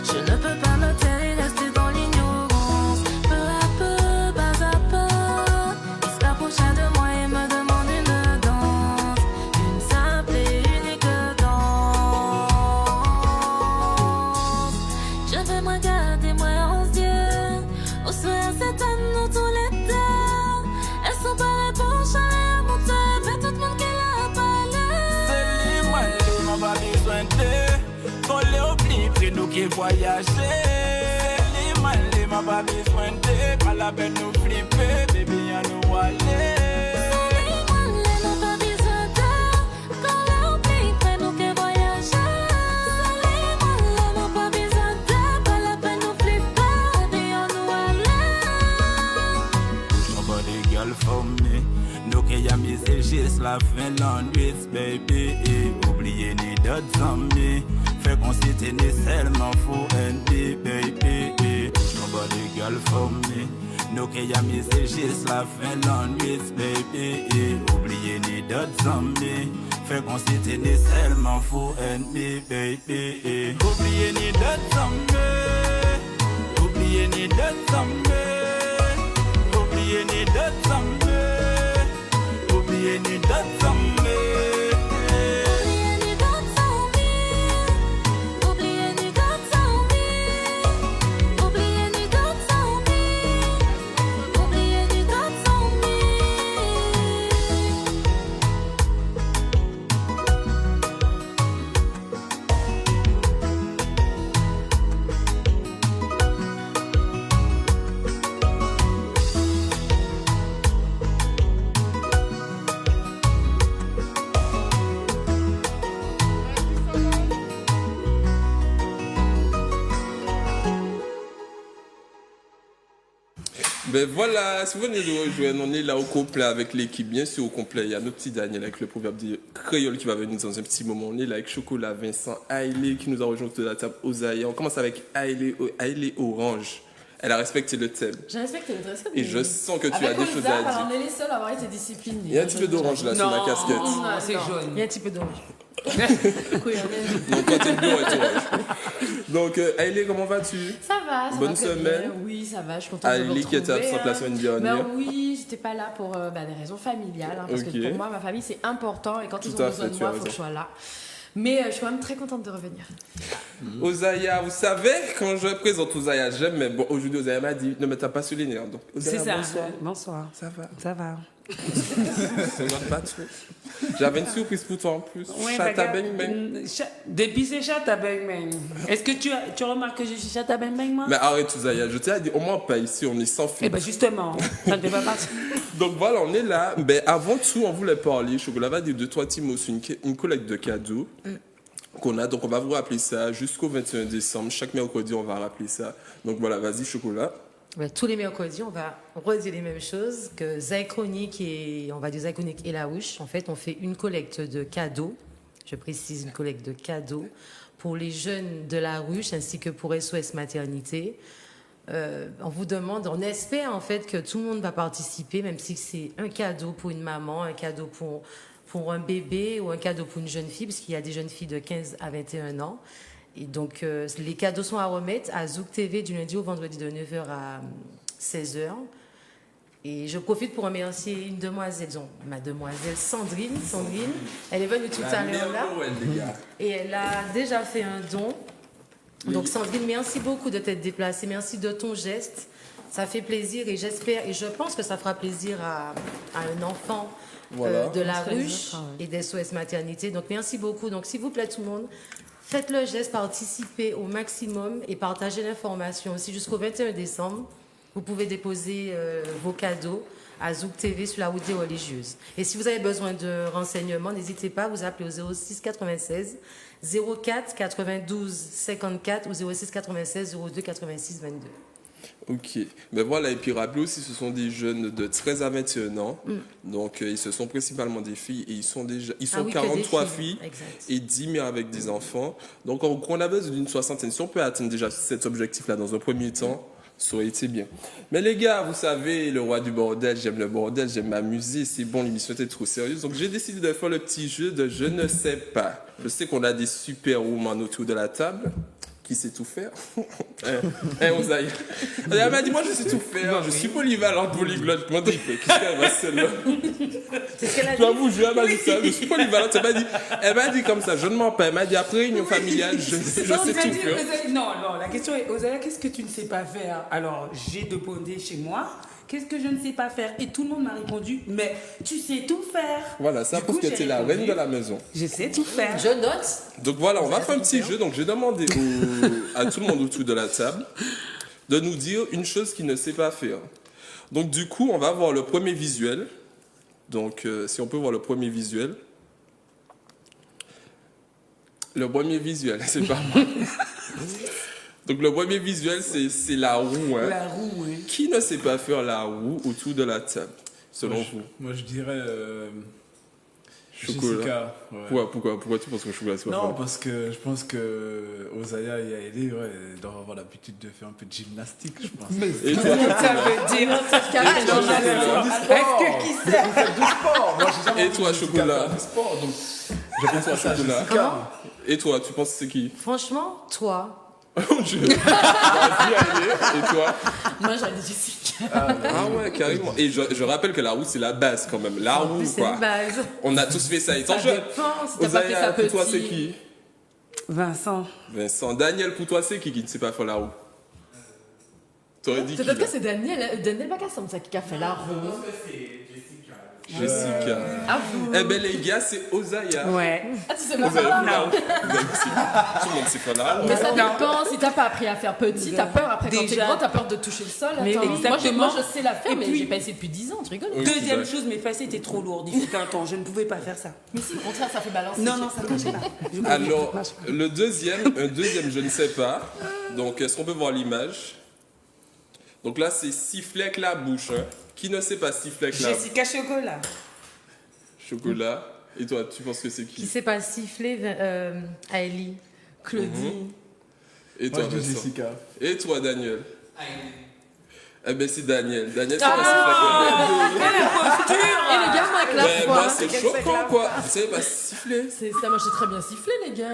Je ne peux pas me taire et rester dans l'ignorance. Peu à peu, pas à pas, il se rapprocha de moi et me demande une danse. Une simple et unique danse. Je vais me regarder moi en yeux. Au soir cette année tous les deux. Elles sont pareilles pour changer mon temps. Mais tout le monde qui l'a parlé. C'est les moelleux, m'en pas besoin de. Qu'on les oublie, pris nous qui voyager. C'est les moelleux, m'en pas besoin de. Pas la peine nous flipper, baby, à nous aller. For me, nous qui a mis juste la fin l'ennui, baby. Oubliez ni d'autres amis, fait qu'on s'était né seulement fou ennemi, baby. Nobody girl for me, nous qui a mis juste la fin l'ennui, baby. Oubliez ni d'autres amis, fait qu'on s'était né seulement fou ennemi, baby. Oubliez ni d'autres amis, oubliez ni d'autres amis. Oubliez ni d'autres amis, oubliez ni d'autres amis. Oubliez ni d'autres amis, oubliez ni d'autres amis, oubliez ni d'autres amis, oubliez ni d'autres amis. Ben voilà, si vous venez de rejoindre, on est là au complet avec l'équipe, bien sûr au complet. Il y a notre petit Daniel avec le proverbe de créole qui va venir dans un petit moment. On est là avec Chocolat, Vincent, Hailey qui nous a rejoint autour de la table, Osaïa. On commence avec Hailey Orange. Elle a respecté le thème. J'ai respecté le dress code. Et je sens que tu as des choses à Alors, dire. on est les seuls à avoir été disciplinés. Il y a un petit peu d'orange là sur la casquette. Non, c'est jaune. Il y a un petit peu d'orange. Donc toi t'es bleu et orange. Donc Hailey, comment vas-tu? Ça va, ça Bonne va très semaine. bien. Oui, ça va, je suis contente de vous Hailey qui était retrouver, absente la semaine dernière. Ben oui, j'étais pas là pour des raisons familiales, parce Ok. que pour moi, ma famille, c'est important, et quand Tout ils ont à besoin fait, de tu as moi, il faut que je sois là. Mais je suis quand même très contente de revenir. Osaïa, vous savez, quand je présente Osaïa, j'aime, mais bon, aujourd'hui Osaïa m'a dit ne me tape pas sur les nerfs. Donc, Osaïa, C'est ça. bonsoir. Bonsoir. Ça va. Ça va. C'est notre pas trop. J'avais une surprise pour toi en plus. Ouais, Chata regarde, bang bang. Depuis c'est Chata bang bang. Est-ce que tu remarques que je suis Chata bang bang, moi? Mais arrête Osaïa, je t'ai dit, au moins pas ici, on est sans Eh filtre. ben justement, ça ne fait pas partie. Donc voilà, on est là. Ben, avant tout, on voulait parler, Chocolat va dire 2-3 petits mots sur une collecte de cadeaux qu'on a. Donc on va vous rappeler ça jusqu'au 21 décembre. Chaque mercredi, on va rappeler ça. Donc voilà, vas-y Chocolat. Ouais, tous les mercredis, on va redire les mêmes choses que Zychronic et La Ruche. En fait, on fait une collecte de cadeaux. Je précise, une collecte de cadeaux pour les jeunes de La Ruche ainsi que pour SOS Maternité. On vous demande, on espère en fait que tout le monde va participer, même si c'est un cadeau pour une maman, un cadeau pour un bébé ou un cadeau pour une jeune fille, parce qu'il y a des jeunes filles de 15 à 21 ans. Et donc, les cadeaux sont à remettre à Zouk TV du lundi au vendredi de 9h à 16h. Et je profite pour remercier une demoiselle, ma demoiselle Sandrine. Sandrine, elle est venue tout à l'heure là. Et elle a déjà fait un don. Donc Sandrine, merci beaucoup de t'être déplacée. Merci de ton geste. Ça fait plaisir et j'espère, et je pense que ça fera plaisir à un enfant de La Ruche et d'SOS Maternité. Donc merci beaucoup. Donc s'il vous plaît tout le monde, faites le geste, participez au maximum et partagez l'information aussi jusqu'au 21 décembre. Vous pouvez déposer vos cadeaux à Zouk TV sur la route des religieuses. Et si vous avez besoin de renseignements, n'hésitez pas à vous appeler au 06 96 04 92 54 ou 06 96 02 86 22. Ok, ben voilà, et puis rappelez aussi, ce sont des jeunes de 13 à 21 ans, donc ils se sont principalement des filles, et ils sont oui, que 43 des filles, exact. et 10 mères avec des enfants, donc on a besoin d'une soixantaine. Si on peut atteindre déjà cet objectif-là dans un premier temps, ça aurait été bien. Mais les gars, vous savez, le roi du bordel, j'aime le bordel, j'aime m'amuser, c'est bon, l'émission était trop sérieuse, donc j'ai décidé de faire le petit jeu de je ne sais pas. Je sais qu'on a des superwomen autour de la table. Qui sait tout faire? Osaïa. Elle m'a dit, moi je sais tout faire, je suis polyvalente, polyglotte. Moi, qu'est-ce qu'elle va celle-là? C'est ce qu'elle a dit. J'avoue, elle m'a dit ça, je suis polyvalente. Elle m'a dit comme ça, je ne mens pas. Elle m'a dit, après réunion familiale, je sais tout faire. Non, la question est, Osaïa, qu'est-ce que tu ne sais pas faire? Alors, j'ai demandé chez moi, qu'est-ce que je ne sais pas faire? Et tout le monde m'a répondu, mais tu sais tout faire. Voilà, ça prouve que tu es la reine de la maison. Je sais tout faire. Je note. Donc voilà, on va faire un petit jeu. Donc j'ai demandé à tout le monde autour de la table de nous dire une chose qu'il ne sait pas faire. Donc du coup, on va voir le premier visuel. Donc si on peut voir le premier visuel. Le premier visuel, c'est pas moi. Donc le premier visuel, c'est la roue. Hein. La roue, oui. Qui ne sait pas faire la roue autour de la table, selon vous? Moi, je dirais Chocolat. Jessica. Ouais. Pourquoi tu penses que Chocolat soit Non, fort? parce que je pense que Osaïa y a aidé, ouais, elle doit avoir l'habitude de faire un peu de gymnastique, je pense. Et toi? Ça veut dire... Est-ce que qui sait? Du sport. Moi, j'ai jamais Et toi, Chocolat? du sport, donc Je pense à Chocolat. Comment? Et toi, tu penses que c'est qui? Franchement, toi. Oh Dieu. Vas-y, allez. Et toi? Moi, j'aurais dit Jessica. Ah ouais, carrément. Et je rappelle que la roue, c'est la base quand même. La roue, C'est quoi. une base. On a tous fait ça étant Ça jeune. dépend si t'as pas fait ça pour toi, petit. c'est qui? Vincent. Vincent. Daniel, pour toi, c'est qui ne sait pas faire la roue? T'aurais dit qui? Peut-être là? que c'est Daniel Bacasson qui a fait la roue. Jessica. Avoue. Eh ben les gars, c'est Osaïa. Ouais. Ah, tu sais pas Vous avez faire vu la la roue. roue? Vous avez vu, tout le monde sait faire la roue. Mais ça dépend, si t'as pas appris à faire petit, t'as peur après quand t'es Déjà. grand, t'as peur de toucher le sol. Mais Attends, exactement. moi je sais la faire, Et mais puis- j'ai pas essayé depuis 10 ans, tu rigoles? Oui, Deuxième c'est chose, mes fesses étaient trop lourdes. Il fut un temps, je ne pouvais pas faire ça. Mais si, au contraire, ça fait balancer. Non, ça ne marchait pas. Je pouvais Alors, pas. un deuxième, je ne sais pas. Donc, est-ce qu'on peut voir l'image? Donc là, c'est siffler avec la bouche. Hein. Qui ne sait pas siffler avec la bouche? Jessica Chocolat. Chocolat. Et toi, tu penses que c'est Qui qui? sait pas siffler, Aélie, Claudie. Et toi, Moi, je dis Vincent? Jessica. Et toi, Daniel? Eh ben, c'est Daniel. Daniel, c'est pas siffler Et les gars, moi avec la avec la foi. moi, c'est choquant, quoi. Vous savez pas siffler? C'est ça, moi j'ai très bien sifflé, les gars.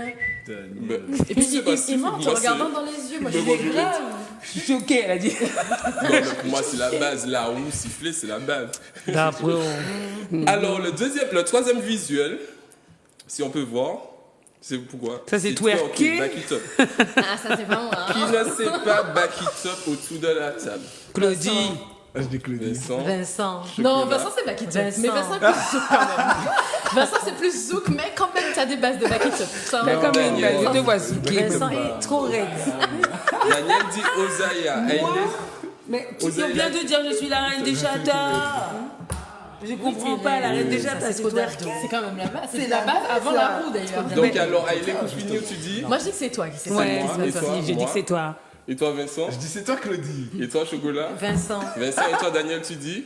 Daniel. Et puis c'est pas il siffler, ment en te moi, regardant c'est- dans les yeux. Moi Mais j'ai moi, des je grave. Je suis choquée, elle a dit. Non, mais pour moi, c'est la base. La roue, siffler, c'est la base. Alors, le troisième visuel, si on peut voir, c'est pourquoi? Ça, c'est twerker. Back it up. Ah, ça c'est vraiment. Qui ne sait pas back it up autour de la table? Claudie. Ah, je dis Claudie. Vincent. Vincent. Chocolat. Non, Vincent c'est back it up. Vincent. Mais Vincent est plus zouk quand même. Vincent c'est plus zouk, mais quand même t'as des bases de back it up. Ça, Mais quand même, Daniel. je te vois zouker. Vincent est trop raide. Daniel dit Osaïa. Mais tu Osaïa. viens bien de dire je suis la reine des chatas. Je comprends pas, la reine des chatas, c'est twerker. C'est quand même la base. C'est la base avant la roue d'ailleurs. Donc alors, Aïlé Koufini, tu dis? Moi je dis que c'est toi qui sais Ouais, ça. moi. Et c'est toi, ça. J'ai dit moi. que c'est toi. Et toi, Vincent? Je dis c'est toi, Claudie. Et toi, Chocolat? Vincent. Vincent, et toi, Daniel, tu dis?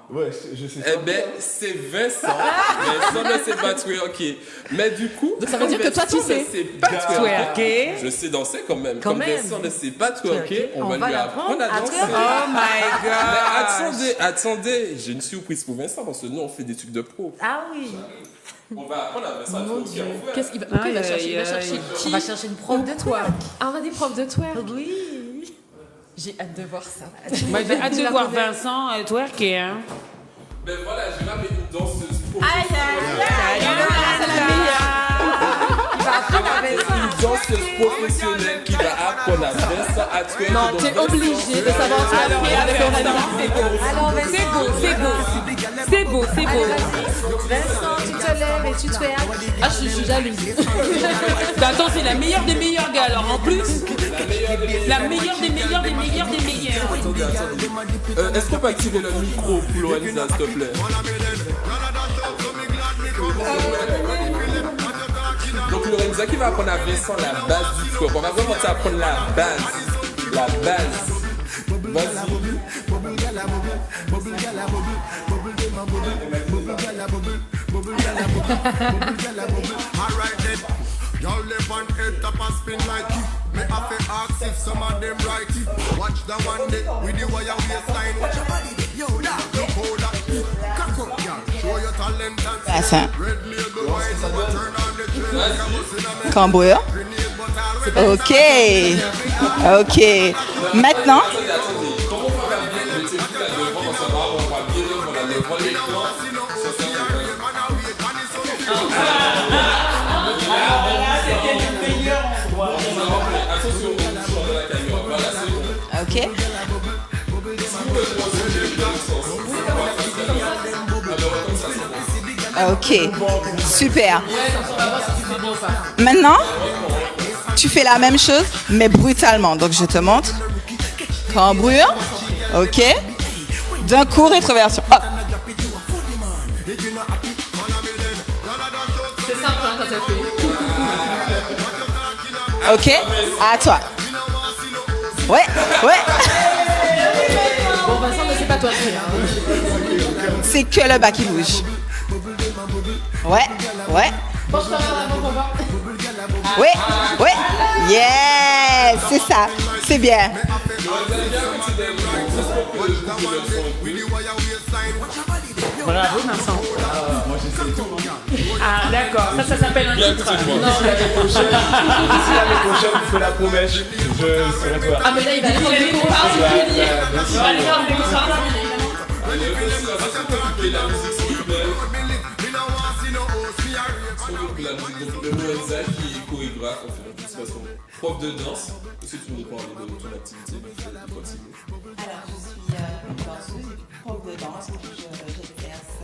Ouais, je sais Eh ben, c'est Vincent. Vincent ne sait pas twerker. Mais du coup, Donc ça veut dire que toi, tu Vincent ne sais. sait pas twerker. Twerker. Je sais danser quand même. Quand Comme même. Vincent ne sait pas twerker, Twerker, on va lui apprendre à danser. twerker. Oh my Mais god. attendez, j'ai une surprise pour Vincent parce que nous on fait des trucs de pro. Ah oui. On va apprendre à Vincent à Mon twerker. Dieu. on va. Qu'est-ce qu'il va, pourquoi il va Aïe, chercher? Il va aïe, chercher aïe. qui? On va chercher une prof de twerk. Ah, on va des profs de twerk. Oui. J'ai hâte de voir ça. Moi, j'ai hâte de voir Vincent twerker. Hein. Ben voilà, j'ai ramené une danseuse Aïe, aïe, aïe. C'est la meilleure. Il va apprendre à Vincent. une danseuse professionnelle qui va apprendre à Vincent à twerker. Non, Donc, t'es Vincent, obligé de savoir twerker avec Aurélie. Alors Vincent, C'est beau. C'est beau, c'est beau. Vincent, tu te lèves et tu twerk. Ah, je suis jalouse. Attends, c'est la meilleure des meilleures gars. Alors en plus, la meilleure des meilleures des meilleures des meilleures. Est-ce qu'on peut activer le micro pour Lorenza, s'il te plaît? Donc Lorenza qui va apprendre à Vincent la base du twerk. On va vraiment t'apprendre la base. La base. Vas-y. Alright then, y'all live on head top and spin like it. Me have to ask if some of them right it. Watch the one day with the wire waistline. Watch your body, yo, that look how that it. Cock up, y'all, show your talent and Passant. red label white, so we turn on the train. Cambrure. Ok. Ok. Maintenant. Comment on va faire bien le TV là devant dans ce bar, on va bien devant l'écran. Attention, on change de la caméra. Voilà, c'est bon. Ok. Ok. Super. Maintenant, tu fais la même chose, mais brutalement. Donc, je te montre. Cambrure. Ok. D'un coup, rétroversion. Hop. C'est simple hein, quand elle fait. Ok. À toi. Ouais. Ouais. Bon, Vincent, mais c'est pas toi qui fais. C'est que le bas qui bouge. Ouais. Ouais. Penche-toi vers l'avant pour voir. Oui, oui, yes, c'est ça, c'est bien. Bravo Vincent. Moi j'essaie tout. Ah d'accord, ça s'appelle un titre. L'année prochaine, je fais la promesse, je serai toi. Ah mais là il va aller dans le cours particulier. On va aller voir le soir. La musique de Lorenza qui est chorégraphe, en fait, de toute façon, prof de danse. Est-ce que tu peux nous parler de ton activité de continue? Alors, je suis danseuse et prof de danse. J'exerce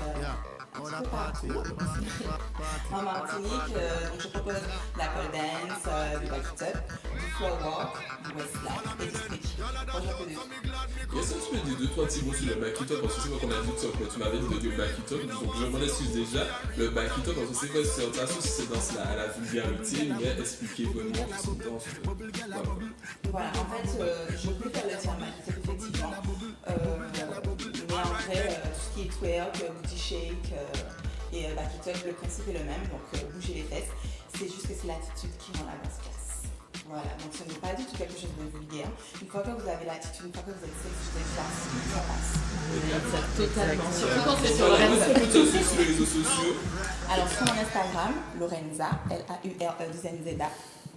en Martinique. Je propose la pole dance, du back up, du floor walk, du westlife et du stretching. Est-ce que tu peux dire 2-3 petits mots sur le back-it-up? Parce que c'est moi qu'on a dit ça, mais tu m'avais dit de dire back-it-up, donc je m'en excuse déjà. Le back-it-up, parce que c'est quoi? C'est cette danse-là à la vulgarité, mais expliquer vraiment que c'est une danse. Voilà, en fait, je peux faire le terme back-it-up, effectivement. Mais en vrai, tout ce qui est twerk, booty shake et back-it-up, le principe est le même, donc bouger les fesses. C'est juste que c'est l'attitude qui rend la danse classe. Voilà, donc ce n'est pas du tout quelque chose de vulgaire. Une fois que vous avez l'attitude, une fois que vous êtes sexy, vous êtes classe, ça passe. Totalement, surtout quand c'est sur le Lorenza. Est-ce que tu peux sur les réseaux sociaux? Alors sur mon Instagram, Lorenza, Laure2nza.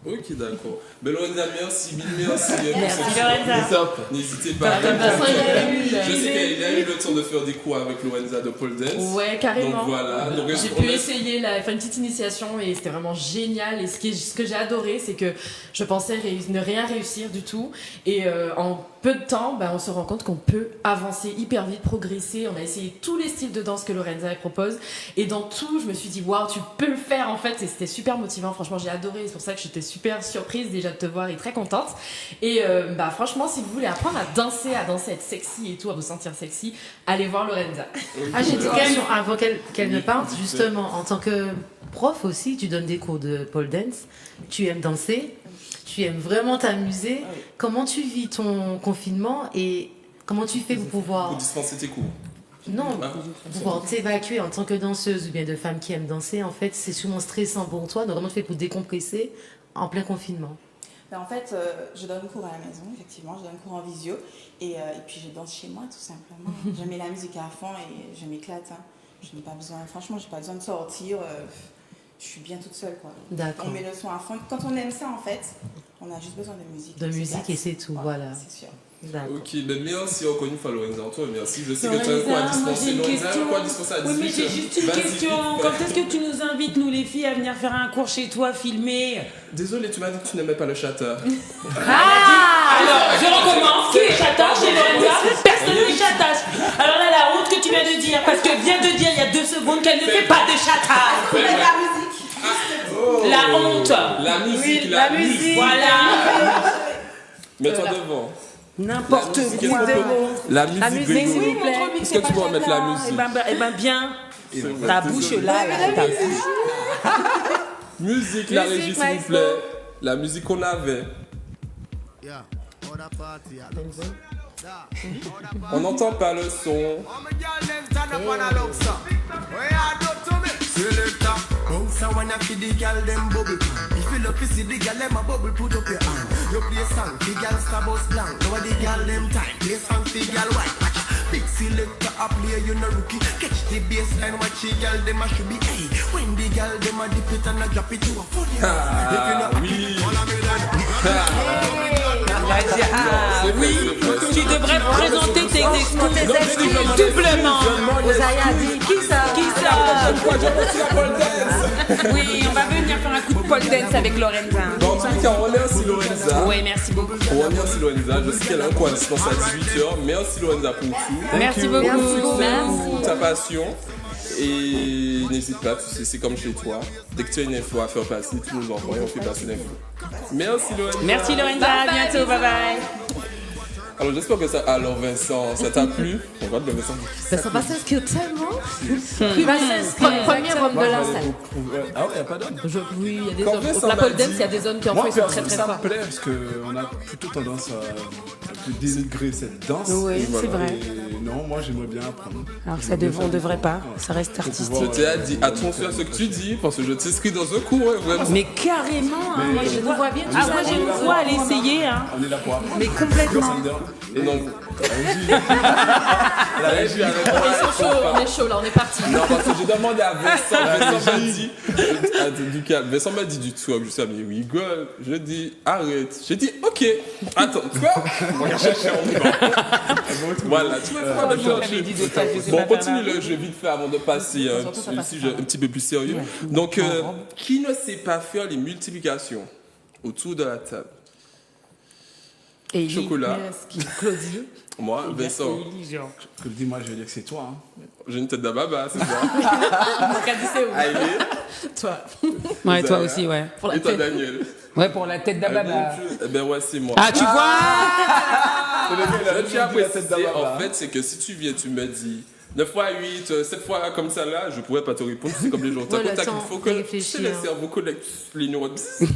Ok, d'accord. Ben Lorenza, merci, mille merci. Merci Lorenza. N'hésitez pas. Je sais qu'il a eu le temps de faire des cours avec Lorenza de pole dance. Ouais, carrément. Donc voilà. Donc, j'ai pu essayer, faire une petite initiation et c'était vraiment génial. Et ce que j'ai adoré, c'est que je pensais ne rien réussir du tout. Et en peu de temps, on se rend compte qu'on peut avancer hyper vite, progresser. On a essayé tous les styles de danse que Lorenza propose. Et dans tout, je me suis dit, waouh, tu peux le faire en fait. Et c'était super motivant. Franchement, j'ai adoré. C'est pour ça que j'étais super surprise déjà de te voir et très contente. Et franchement, si vous voulez apprendre à danser, à être sexy et tout, à vous sentir sexy, allez voir Lorenza. Ah, j'ai une question avant qu'elle ne parte. Justement, en tant que prof aussi, tu donnes des cours de pole dance. Tu aimes danser. Tu aimes vraiment t'amuser. Oui. Comment tu vis ton confinement et comment tu fais pour pouvoir... Pour dispenser tes cours. Non, pour pouvoir t'évacuer en tant que danseuse ou bien de femme qui aime danser, en fait, c'est souvent stressant pour toi. Donc, comment tu fais pour décompresser en plein confinement? En fait, je donne cours à la maison, effectivement, je donne cours en visio et puis je danse chez moi tout simplement. Je mets la musique à fond et je m'éclate. Hein. Je n'ai pas besoin, franchement, j'ai pas besoin de sortir. Je suis bien toute seule, quoi. D'accord. On met le son à fond. Quand on aime ça, en fait, on a juste besoin de musique. De musique et c'est tout, voilà. C'est sûr. D'accord. Ok, merci encore une fois Lorenza. Antoine, merci. Je sais que tu as quoi à dispenser. Lorenza, quoi à dispenser à 18h? Oui, mais j'ai juste une question. Quand est-ce que tu nous invites, nous les filles, à venir faire un cours chez toi, filmer? Désolé, tu m'as dit que tu n'aimais pas le chatter. Alors, je recommence. Qui est chatage chez Lorenza? Personne ne chatache. Alors là, la honte que tu viens de dire, parce que viens de dire il y a 2 secondes qu'elle ne fait pas de chatage. Vous mettez la musique. La honte. La musique, Oui, la musique. Voilà. Mets-toi devant. N'importe quoi. La musique, s'il vous plaît. Est-ce que tu peux remettre la musique? Eh ben bien. Ta bouche là, ta bouche. Musique, la régie, s'il vous plaît. La musique qu'on avait. On n'entend pas le son. So when I feed the girl them bubble, if you look to see the girl them a bubble, put up your hand. You play song, the girl star bus blank. Now the girl them time, play song, the girl white. Watch big selector a play, you no rookie. Catch the baseline, watch the girl them a should be. Hey, when the girl them a dip it and a drop it, you a funny. If you not happy, follow me then. Oui, tu devrais présenter tes excuses doublement. Osaya a dit qui ça? Oui, on va venir faire un coup de pole dance avec Lorenza. Bon, en tout cas, on remercie Lorenza. Oui, merci beaucoup. On remercie Lorenza. Je sais qu'elle a un coïncidence à 18h. Merci Lorenza pour tout. Merci beaucoup. Merci pour ta passion. Et n'hésite pas, tu sais, c'est comme chez toi. Dès que tu as une info à faire passer, tu nous envoies et on fait passer l'info. Merci Lorenza. Merci Lorenza, à bientôt, bye bye. Alors j'espère que ça... Alors Vincent, ça t'a plu? On va de Vincent. Ça va s'inscrire tellement. Il va s'inscrire. Premier homme de la salle. Ah ouais, y a pas d'homme. Oui, il y a des hommes. Pour la pole dance, il y a des hommes qui en font, ils sont très très ça forts. me plaît parce qu'on a plutôt tendance à dénigrer cette danse. Oui, c'est vrai. Et non, moi j'aimerais bien apprendre. Alors que ça on devrait pas, ça reste artistique. Je t'ai dit attention à ce que tu dis parce que je t'inscris dans un cours, vraiment. Mais carrément, hein, moi je nous vois bien. Ah, moi je nous vois aller essayer. Hein. On est là pour apprendre. Mais complètement. Et donc, La régie avec moi. Ils sont chauds, on est chaud là, on est parti. Non, parce que j'ai demandé à Vincent, Vincent m'a dit, du calme, Vincent m'a dit du truc, je sais, mais il rigole. Je dis, arrête. J'ai dit, ok, attends, quoi? On va chercher en bas. Voilà, tu vois, on va chercher. Bon, on continue le jeu vite fait avant de passer à un sujet un petit peu plus sérieux. Donc, qui ne sait pas faire les multiplications autour de la table? Chocolat. Claudie. Moi, Vincent. Claudie, moi je veux dire que c'est toi. Hein. J'ai une tête d'ababa, c'est ça. Toi. Ouais, toi aussi, ouais. Et toi, Daniel. Ouais, pour la tête d'ababa. Eh ben ouais, c'est moi. Ah, tu vois? Ce que tu as précisé, en fait, c'est que si tu viens, tu me dis 9 fois 8, 7 fois comme ça là, je pourrais pas te répondre, c'est comme les gens. Tac, il faut que le cerveau collecte les neurones,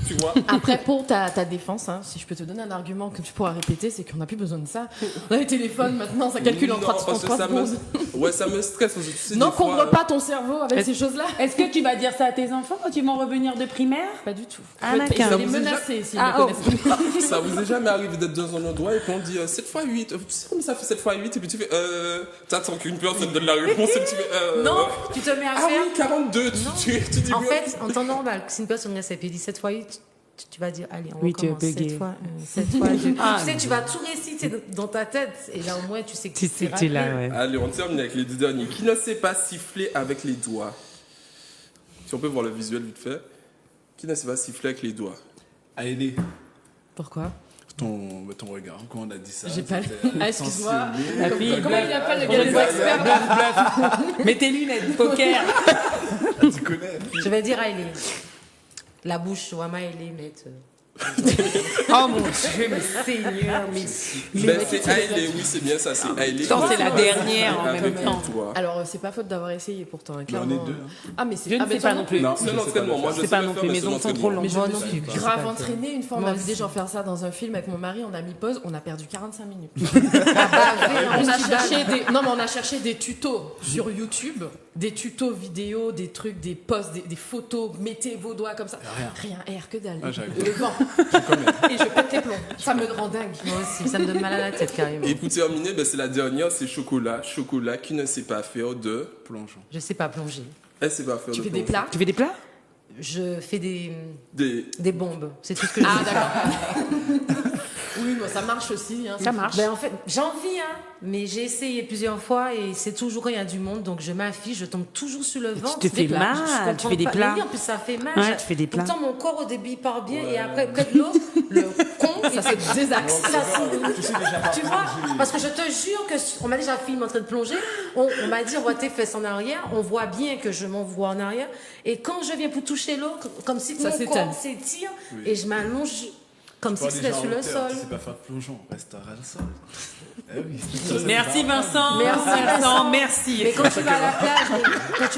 tu vois. Après, pour ta défense, hein, si je peux te donner un argument que tu pourras répéter, c'est qu'on n'a plus besoin de ça. On a les téléphones maintenant, ça calcule en 3 secondes. Ouais, ça me stresse. Tu sais, n'encombre pas ton cerveau avec ces choses-là. Est-ce que tu vas dire ça à tes enfants quand ils vont revenir de primaire? Pas du tout. Ah, d'accord. Ils les menacer s'ils ne connaissent pas. Ça vous est jamais arrivé d'être dans un endroit et qu'on dit 7 fois 8, tu sais comme ça fait 7 fois 8 et puis tu fais t'attends qu'une personne donne la réponse et tu fais non, tu te mets à faire. Ah oui, 42, tu dis en fait, en temps normal, si une personne essaie et dit 7 fois 8, tu vas dire allez, on recommence 7 fois 2. Tu sais, tu vas tout réciter dans ta tête et là au moins tu sais que tu là, ouais. Allez, on termine avec les 2 derniers. Qui ne sait pas siffler avec les doigts? Si on peut voir le visuel vite fait. Qui ne sait pas siffler avec les doigts? Aïe. Pourquoi? Ton regard, quand on a dit ça. J'ai pas. Ah, excuse-moi. La fille. Comment il appelle le gars des experts? Mets tes lunettes, poker. Tu connais. Je vais dire Aïlé. La bouche, Wama Aïlé, mettre. Oh mon Dieu, mais Seigneur, mais c'est Aïlé, oui, c'est bien ça, c'est Aïlé. Non, c'est la dernière en même temps. Alors, c'est pas faute d'avoir essayé pourtant, clairement. On est deux. Ah, mais c'est je ne sais pas non plus. C'est un entraînement, moi je sais pas non plus, mes ongles sont trop longs. Mais je me suis grave entraînée. Une fois, on a vu des gens faire ça dans un film avec mon mari, on a mis pause, on a perdu 45 minutes. On a cherché des tutos sur YouTube, des tutos vidéo, des trucs, des posts, des photos, mettez vos doigts comme ça. Rien, que dalle. Le vent. Et je pète les plombs. Ça me rend dingue. Moi aussi, ça me donne mal à la tête carrément. Et pour terminer, c'est la dernière, c'est Chocolat. Chocolat qui ne sait pas faire de plongeon. Je sais pas plonger. Elle sait pas faire tu de fais plongeon. des plats? Tu fais des plats? Je fais des bombes. C'est tout ce que je Ah, sais. d'accord. Oui, moi, ça marche aussi. Hein. Ça marche. Ben, en fait, j'ai envie, mais j'ai essayé plusieurs fois et c'est toujours rien du monde. Donc je m'affiche, je tombe toujours sur le ventre. Tu te fais mal, tu fais des plats. Oui, en plus, ça fait mal. Ouais, tu fais des plats. Pourtant, mon corps au début il part bien et après, près de l'eau, le con, ça se désaxe. Tu vois? Parce que je te jure qu'on m'a déjà filmé en train de plonger. On m'a dit, on voit tes fesses en arrière. On voit bien que je m'envoie en arrière. Et quand je viens pour toucher l'eau, comme si ça mon s'éteint. corps s'étire et je m'allonge. Comme si c'était sur le sol. Tu sais pas faire de plongeon, restera le sol. Eh oui. Merci Vincent. Merci. Mais quand tu vas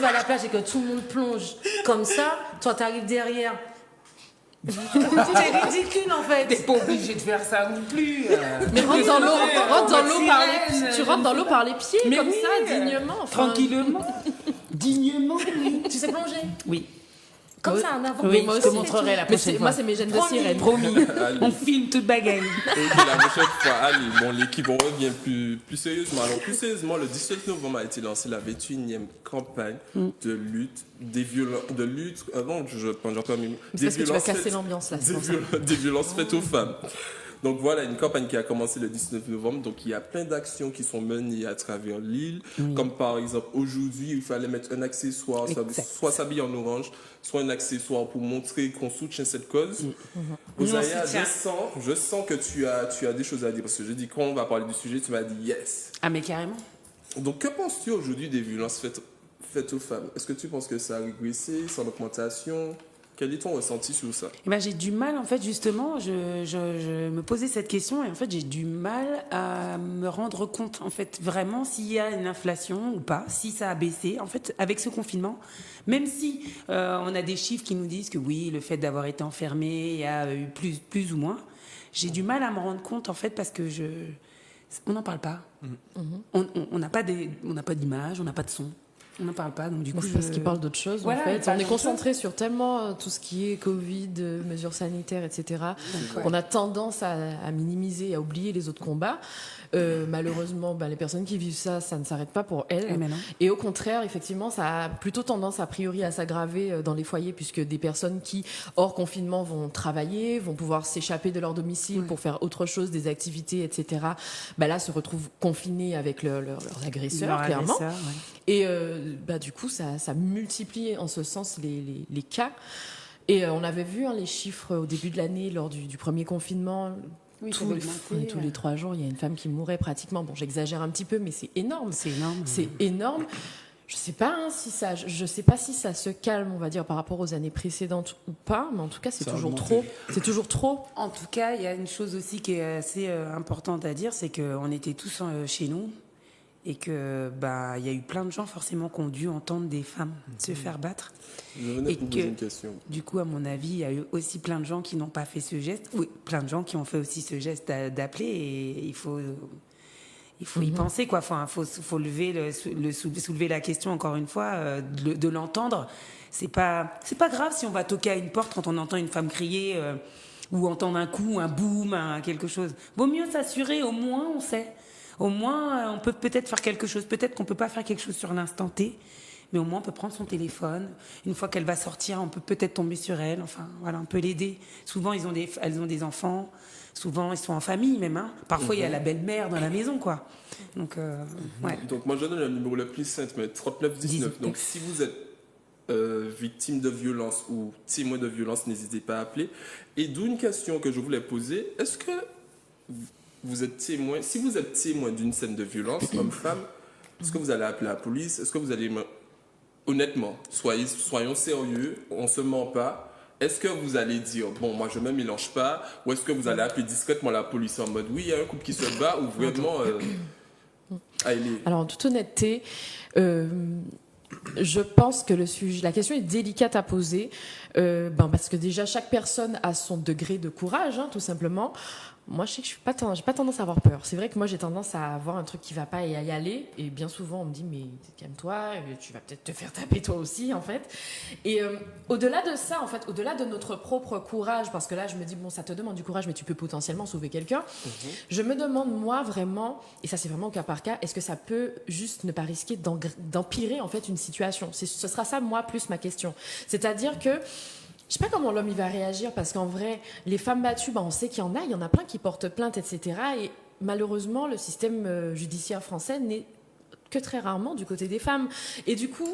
à la plage et que tout le monde plonge comme ça, toi t'arrives derrière. C'est ridicule en fait. T'es pas obligé de faire ça non plus. Mais rentre dans l'eau, tu rentres dans l'eau par les pieds, Mais comme oui, ça, dignement. enfin. Tranquillement. Dignement. Tu sais plonger? Oui. Comme ça, en avant. Oui, moi je te aussi, montrerai la Mais prochaine fois. moi, c'est mes gènes de sirène. Promis. On filme toute bagaille. Ok, la prochaine fois, allez, bon, l'équipe, on revient plus sérieusement. Alors, plus sérieusement, le 17 novembre a été lancée la 21e campagne de lutte des violences, avant, je prends encore mes mots. Parce que tu vas casser l'ambiance là, c'est pour ça. Des violences faites aux femmes. Donc voilà, une campagne qui a commencé le 19 novembre. Donc il y a plein d'actions qui sont menées à travers l'île. Comme par exemple, aujourd'hui, il fallait mettre un accessoire, soit s'habiller en orange, soit un accessoire pour montrer qu'on soutient cette cause. Osaïa, je sens que tu as des choses à dire. Parce que je dis, quand on va parler du sujet, tu m'as dit yes. Ah, mais carrément. Donc que penses-tu aujourd'hui des violences faites aux femmes? Est-ce que tu penses que ça a régressé, c'est en augmentation? Quel est ton ressenti sur ça? Eh ben, j'ai du mal, en fait, justement, je me posais cette question et en fait, j'ai du mal à me rendre compte, en fait, vraiment, s'il y a une inflation ou pas, si ça a baissé. En fait, avec ce confinement, même si on a des chiffres qui nous disent que oui, le fait d'avoir été enfermé, il y a eu plus ou moins, j'ai du mal à me rendre compte, en fait, parce que on n'en parle pas. On n'a pas d'image, on n'a pas de son. On n'en parle pas, donc du coup... C'est parce qu'ils parlent d'autre chose, Voilà, en fait. ils On est parlent concentré sur tellement tout ce qui est Covid, mesures sanitaires, etc., qu'on a tendance à minimiser, à oublier les autres combats. Malheureusement, les personnes qui vivent ça ne s'arrête pas pour elles. Et au contraire, effectivement, ça a plutôt tendance, a priori, à s'aggraver dans les foyers, puisque des personnes qui, hors confinement, vont travailler, vont pouvoir s'échapper de leur domicile pour faire autre chose, des activités, etc., là, se retrouvent confinées avec leurs agresseurs, clairement. Et du coup, ça multiplie en ce sens les cas. Et on avait vu les chiffres au début de l'année, lors du premier confinement. Oui, tous les 3 jours, il y a une femme qui mourait pratiquement. Bon, j'exagère un petit peu, mais c'est énorme. C'est énorme. Je sais pas si ça se calme, on va dire, par rapport aux années précédentes ou pas, mais en tout cas, c'est toujours trop. C'est toujours trop. En tout cas, il y a une chose aussi qui est assez importante à dire, c'est qu'on était tous chez nous. Et que il y a eu plein de gens forcément qui ont dû entendre des femmes se faire battre. Je venais pour poser une question. Du coup, à mon avis, il y a eu aussi plein de gens qui n'ont pas fait ce geste. Oui, plein de gens qui ont fait aussi ce geste d'appeler. Et il faut y penser, quoi. Enfin, faut soulever la question encore une fois, de l'entendre. C'est pas grave si on va toquer à une porte quand on entend une femme crier ou entendre un coup, un boum, quelque chose. Vaut mieux s'assurer, au moins on sait. Au moins, on peut peut-être faire quelque chose. Peut-être qu'on ne peut pas faire quelque chose sur l'instant T, mais au moins, on peut prendre son téléphone. Une fois qu'elle va sortir, on peut peut-être tomber sur elle. Enfin, voilà, on peut l'aider. Souvent, elles ont des enfants. Souvent, ils sont en famille même. Parfois, il y a la belle-mère dans la maison, quoi. Donc, Donc, moi, je donne le numéro le plus simple, mais 3919. Donc, si vous êtes victime de violence ou témoin de violence, n'hésitez pas à appeler. Et d'où une question que je voulais poser. Est-ce que vous êtes témoin, si vous êtes témoin d'une scène de violence, homme-femme, est-ce que vous allez appeler la police? Est-ce que vous allez, honnêtement, soyons sérieux, on ne se ment pas. Est-ce que vous allez dire, bon, moi je ne me mélange pas, ou est-ce que vous allez appeler discrètement la police en mode, oui, il y a un couple qui se bat, ou vraiment... Alors, en toute honnêteté, je pense que la question est délicate à poser, parce que déjà, chaque personne a son degré de courage, tout simplement. Moi, je sais que j'ai pas tendance à avoir peur. C'est vrai que moi, j'ai tendance à avoir un truc qui va pas et à y aller. Et bien souvent, on me dit, mais calme-toi, tu vas peut-être te faire taper toi aussi, en fait. Et au-delà de ça, en fait, au-delà de notre propre courage, parce que là, je me dis, bon, ça te demande du courage, mais tu peux potentiellement sauver quelqu'un. Je me demande, moi, vraiment, et ça, c'est vraiment au cas par cas, est-ce que ça peut juste ne pas risquer d'empirer, en fait, une situation? Ce sera ça, moi, plus ma question. C'est-à-dire que je sais pas comment l'homme il va réagir, parce qu'en vrai, les femmes battues, on sait qu'il y en a plein qui portent plainte, etc. Et malheureusement, le système judiciaire français n'est que très rarement du côté des femmes. Et du coup,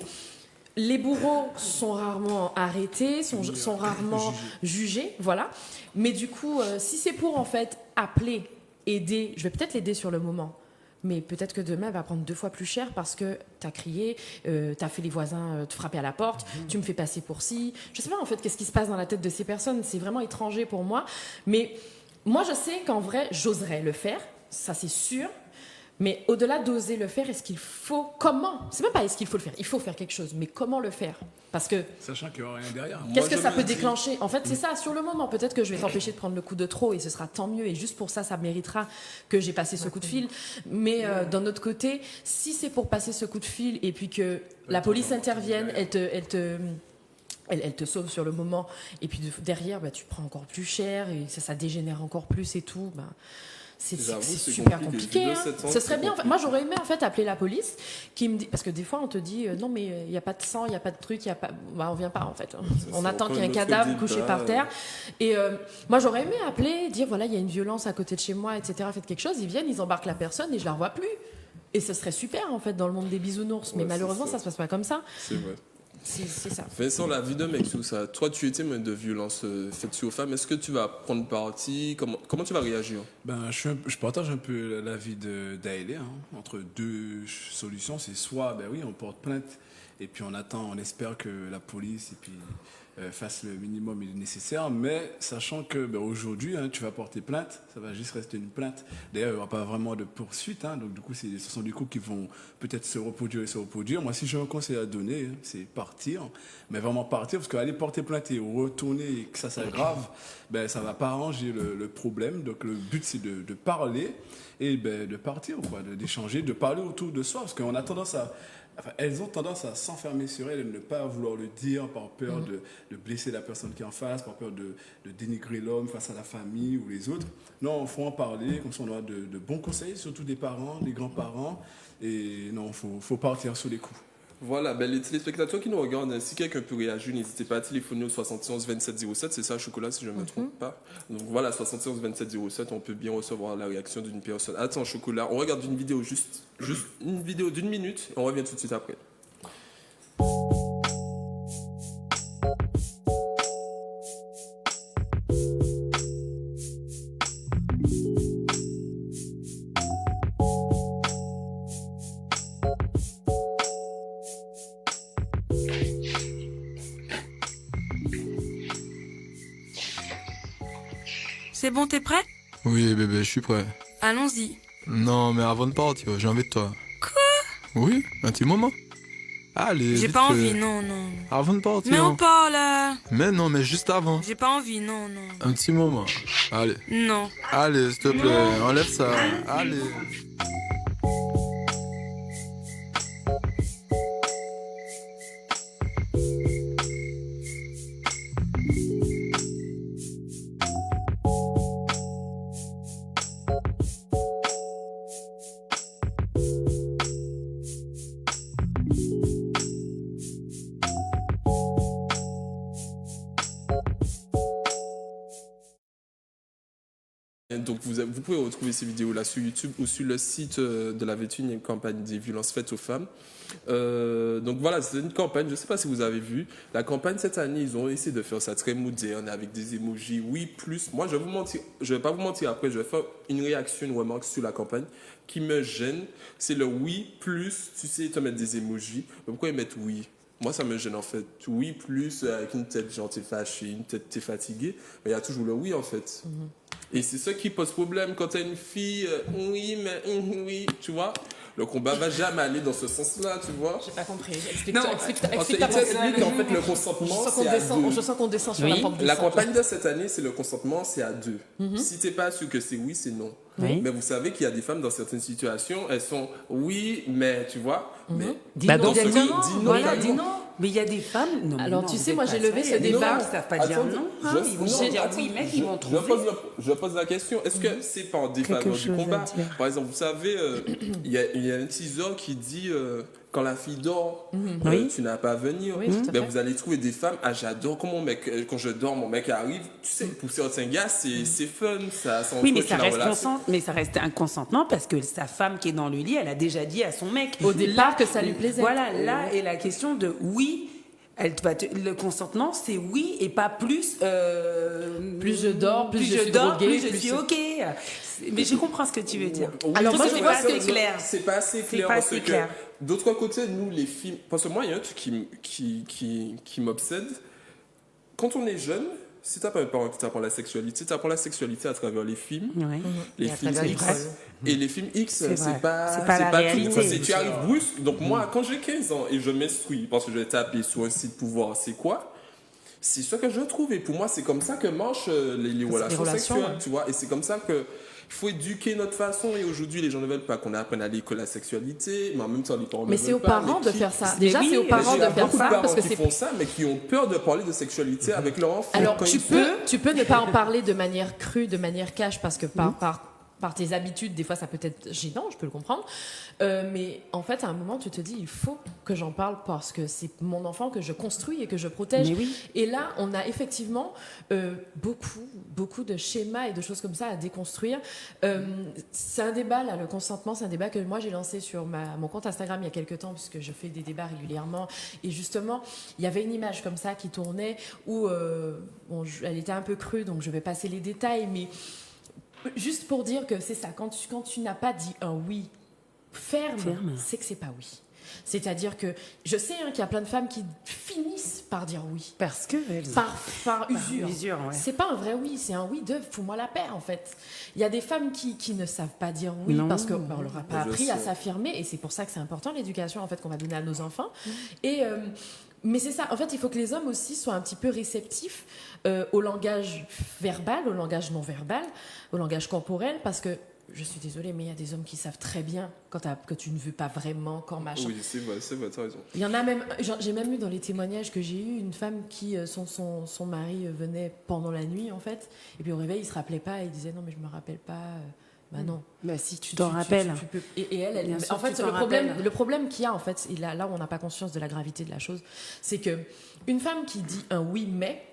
les bourreaux sont rarement arrêtés, sont rarement jugés, voilà. Mais du coup, si c'est pour en fait appeler, aider, je vais peut-être l'aider sur le moment. Mais peut-être que demain, elle va prendre 2 fois plus cher parce que tu as crié, tu as fait les voisins te frapper à la porte, tu me fais passer pour ci. Je ne sais pas en fait qu'est-ce qui se passe dans la tête de ces personnes. C'est vraiment étranger pour moi. Mais moi, je sais qu'en vrai, j'oserais le faire. Ça, c'est sûr. Mais au-delà d'oser le faire, est-ce qu'il faut... Comment? C'est même pas est-ce qu'il faut le faire. Il faut faire quelque chose. Mais comment le faire? Parce que... Sachant qu'il n'y aura rien derrière. Qu'est-ce que ça peut déclencher? En fait, c'est ça. Sur le moment, peut-être que je vais t'empêcher de prendre le coup de trop et ce sera tant mieux. Et juste pour ça, ça méritera que j'ai passé ce coup de fil. Mais d'un autre côté, si c'est pour passer ce coup de fil et puis que la police intervienne, elle te sauve sur le moment. Et puis derrière, tu prends encore plus cher et ça dégénère encore plus et tout. C'est super compliqué. Hein. Ce serait bien. Moi, j'aurais aimé en fait appeler la police, qui me dit, parce que des fois on te dit non mais il y a pas de sang, il y a pas de truc, il y a pas. On vient pas en fait. On attend qu'il y ait un cadavre couché par terre. Et moi, j'aurais aimé appeler, dire voilà, il y a une violence à côté de chez moi, etc. Faites quelque chose. Ils viennent, ils embarquent la personne et je la revois plus. Et ce serait super en fait dans le monde des bisounours. Mais malheureusement, ça se passe pas comme ça. C'est vrai. C'est ça. Vincent, la vie de mec, tout ça. Toi, tu es témoin de violences faites aux femmes. Est-ce que tu vas prendre parti? Comment tu vas réagir? Je partage un peu l'avis d'Aélé. Entre deux solutions, c'est soit, on porte plainte et puis on attend, on espère que la police et puis fasse le minimum nécessaire, mais sachant que aujourd'hui, tu vas porter plainte, ça va juste rester une plainte. D'ailleurs, il n'y aura pas vraiment de poursuite, donc du coup, ce sont des couples qui vont peut-être se reproduire. Moi, si j'ai un conseil à donner, c'est partir, mais vraiment partir, parce qu'aller porter plainte et retourner et que ça s'aggrave, ça ne va pas arranger le problème. Donc le but, c'est de parler et de partir, d'échanger, de parler autour de soi, parce qu'on a tendance à... elles ont tendance à s'enfermer sur elles et ne pas vouloir le dire par peur de blesser la personne qui est en face, par peur de dénigrer l'homme face à la famille ou les autres. Non, il faut en parler, comme ça on aura de bons conseils, surtout des parents, des grands-parents. Et non, il faut partir sur les coups. Voilà, les téléspectateurs qui nous regardent, si quelqu'un peut réagir, n'hésitez pas à téléphoner au 71 27 07, c'est ça, Chocolat, si je ne me trompe pas. Donc voilà, 71 27 07, on peut bien recevoir la réaction d'une personne. Attends, Chocolat, on regarde une vidéo, juste une vidéo d'1 minute, et on revient tout de suite après. C'est bon, t'es prêt? Oui, bébé, je suis prêt. Allons-y. Non, mais avant de partir, j'ai envie de toi. Quoi? Oui, un petit moment. Allez. J'ai pas envie, non. Avant de partir. Mais on part là. Mais non, mais juste avant. J'ai pas envie, non. Un petit moment. Allez. Non. Allez, s'il te plaît, enlève ça. Allez. Donc vous pouvez retrouver ces vidéos-là sur YouTube ou sur le site de la Vétune, il y a une campagne des violences faites aux femmes. Donc voilà, c'est une campagne, je ne sais pas si vous avez vu. La campagne cette année, ils ont essayé de faire ça très moderne avec des emojis. Oui, plus. Moi, je vais pas vous mentir après, je vais faire une réaction, une remarque sur la campagne qui me gêne. C'est le oui, plus, tu sais, ils te mettent des emojis. Mais pourquoi ils mettent oui? Moi, ça me gêne en fait. Oui, plus, avec une tête genre t'es fâché, une tête t'es fatigué. Mais il y a toujours le oui en fait. Et c'est ça qui pose problème quand t'as une fille, oui, mais oui, tu vois. Le combat va jamais aller dans ce sens-là, tu vois. J'ai pas compris. Explique ta pensée. En fait, le consentement, c'est à deux. Je sens qu'on descend sur la pente glissante. La campagne de cette année, c'est le consentement, c'est à deux. Si t'es pas sûr que c'est oui, c'est non. Oui. Mais vous savez qu'il y a des femmes dans certaines situations, elles sont oui, mais tu vois. Mais dis non, dis non. Mais il y a des femmes. Non, alors non, tu sais, moi j'ai levé ce débat. Ils ne savent pas dire non. Ils vont dire oui, mais ils vont trouver. Je pose la question. Est-ce que c'est pas en défaveur du combat? Par exemple, vous savez, il y a un teaser qui dit quand la fille dort, tu n'as pas à venir. Mais vous allez trouver des femmes. Ah, j'adore quand mon mec, quand je dors, mon mec arrive. Tu sais, pour certains gars, c'est fun. Oui, mais ça reste un consentement parce que sa femme qui est dans le lit, elle a déjà dit à son mec au départ que ça lui plaisait. Voilà, là est la question de oui. Le consentement, c'est oui et pas plus. Plus je dors, plus je suis droguée, plus je suis ok. Mais je comprends ce que tu veux dire. Alors moi, je vois que c'est clair. C'est pas assez clair parce que d'autre côté, nous les films, parce que moi il y a un truc qui m'obsède. Quand on est jeune, si t'as pas un parent qui t'apprend la sexualité, t'apprends la sexualité à travers les films, les Et à films travers X. l'école. Et les films X, C'est c'est vrai. pas C'est pas la tout. réalité. Tu arrives brusque. Donc moi, quand j'ai 15 ans et je m'instruis, parce que je vais taper sur un site pour voir c'est quoi, c'est ce que je trouve. Et pour moi, c'est comme ça que marchent les relations sexuelles, tu vois. Et c'est comme ça que il faut éduquer notre façon. Et aujourd'hui, les gens ne veulent pas qu'on apprenne à l'école la sexualité, mais en même temps, les parents Mais ne c'est veulent aux pas. parents Mais de faire ça. Déjà, oui, c'est aux parents il y a de faire beaucoup ça de parents parce que qui c'est. font ça, mais qui ont peur de parler de sexualité avec leur enfant. Alors quand tu ils peux ne pas en parler de manière crue, de manière cash, parce que par tes habitudes, des fois ça peut être gênant, je peux le comprendre. Mais en fait, à un moment, tu te dis, il faut que j'en parle parce que c'est mon enfant que je construis et que je protège. Mais oui. Et là, on a effectivement beaucoup de schémas et de choses comme ça à déconstruire. C'est un débat, là, le consentement, c'est un débat que moi j'ai lancé sur mon compte Instagram il y a quelques temps, puisque je fais des débats régulièrement. Et justement, il y avait une image comme ça qui tournait où elle était un peu crue, donc je vais passer les détails, mais juste pour dire que c'est ça, quand tu n'as pas dit un oui ferme. C'est que c'est pas oui. C'est-à-dire que je sais qu'il y a plein de femmes qui finissent par dire oui. Parce que par usure. Ouais. C'est pas un vrai oui, c'est un oui de fous-moi la paix en fait. Il y a des femmes qui ne savent pas dire oui parce qu'on leur a pas appris à s'affirmer et c'est pour ça que c'est important l'éducation en fait qu'on va donner à nos enfants. Mais c'est ça, en fait, il faut que les hommes aussi soient un petit peu réceptifs au langage verbal, au langage non verbal, au langage corporel, parce que je suis désolée, mais il y a des hommes qui savent très bien que tu ne veux pas vraiment, quand machin. Oui, c'est vrai, t'as raison. Il y en a même, j'ai même eu dans les témoignages que j'ai eu une femme qui, son mari venait pendant la nuit, en fait, et puis au réveil, il se rappelait pas, et il disait non, mais je me rappelle pas. Bah non. Bah si, tu t'en rappelles. Tu peux... Et elle Bien sûr, en fait, tu t'en rappelles. le problème qu'il y a, en fait, et là où on n'a pas conscience de la gravité de la chose, c'est que une femme qui dit un oui, mais,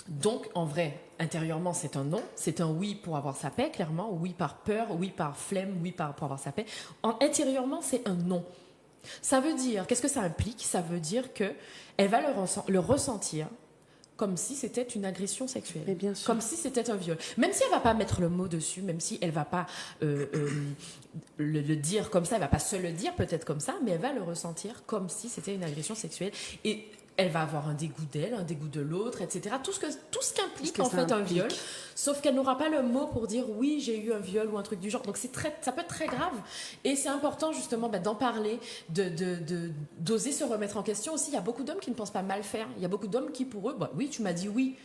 donc, en vrai, intérieurement, c'est un non. C'est un oui pour avoir sa paix, clairement. Oui par peur, oui par flemme, oui pour avoir sa paix. Intérieurement, c'est un non. Ça veut dire, qu'est-ce que ça implique ? Ça veut dire qu'elle va le ressentir comme si c'était une agression sexuelle. Mais bien sûr. Comme si c'était un viol. Même si elle ne va pas mettre le mot dessus, même si elle ne va pas le dire comme ça, elle ne va pas se le dire peut-être comme ça, mais elle va le ressentir comme si c'était une agression sexuelle. Et elle va avoir un dégoût d'elle, un dégoût de l'autre, etc. Tout ce qu'implique en fait un viol, sauf qu'elle n'aura pas le mot pour dire oui, j'ai eu un viol ou un truc du genre. Donc ça peut être très grave. Et c'est important justement d'en parler, d'oser se remettre en question aussi. Il y a beaucoup d'hommes qui ne pensent pas mal faire. Il y a beaucoup d'hommes qui, pour eux, oui, tu m'as dit oui.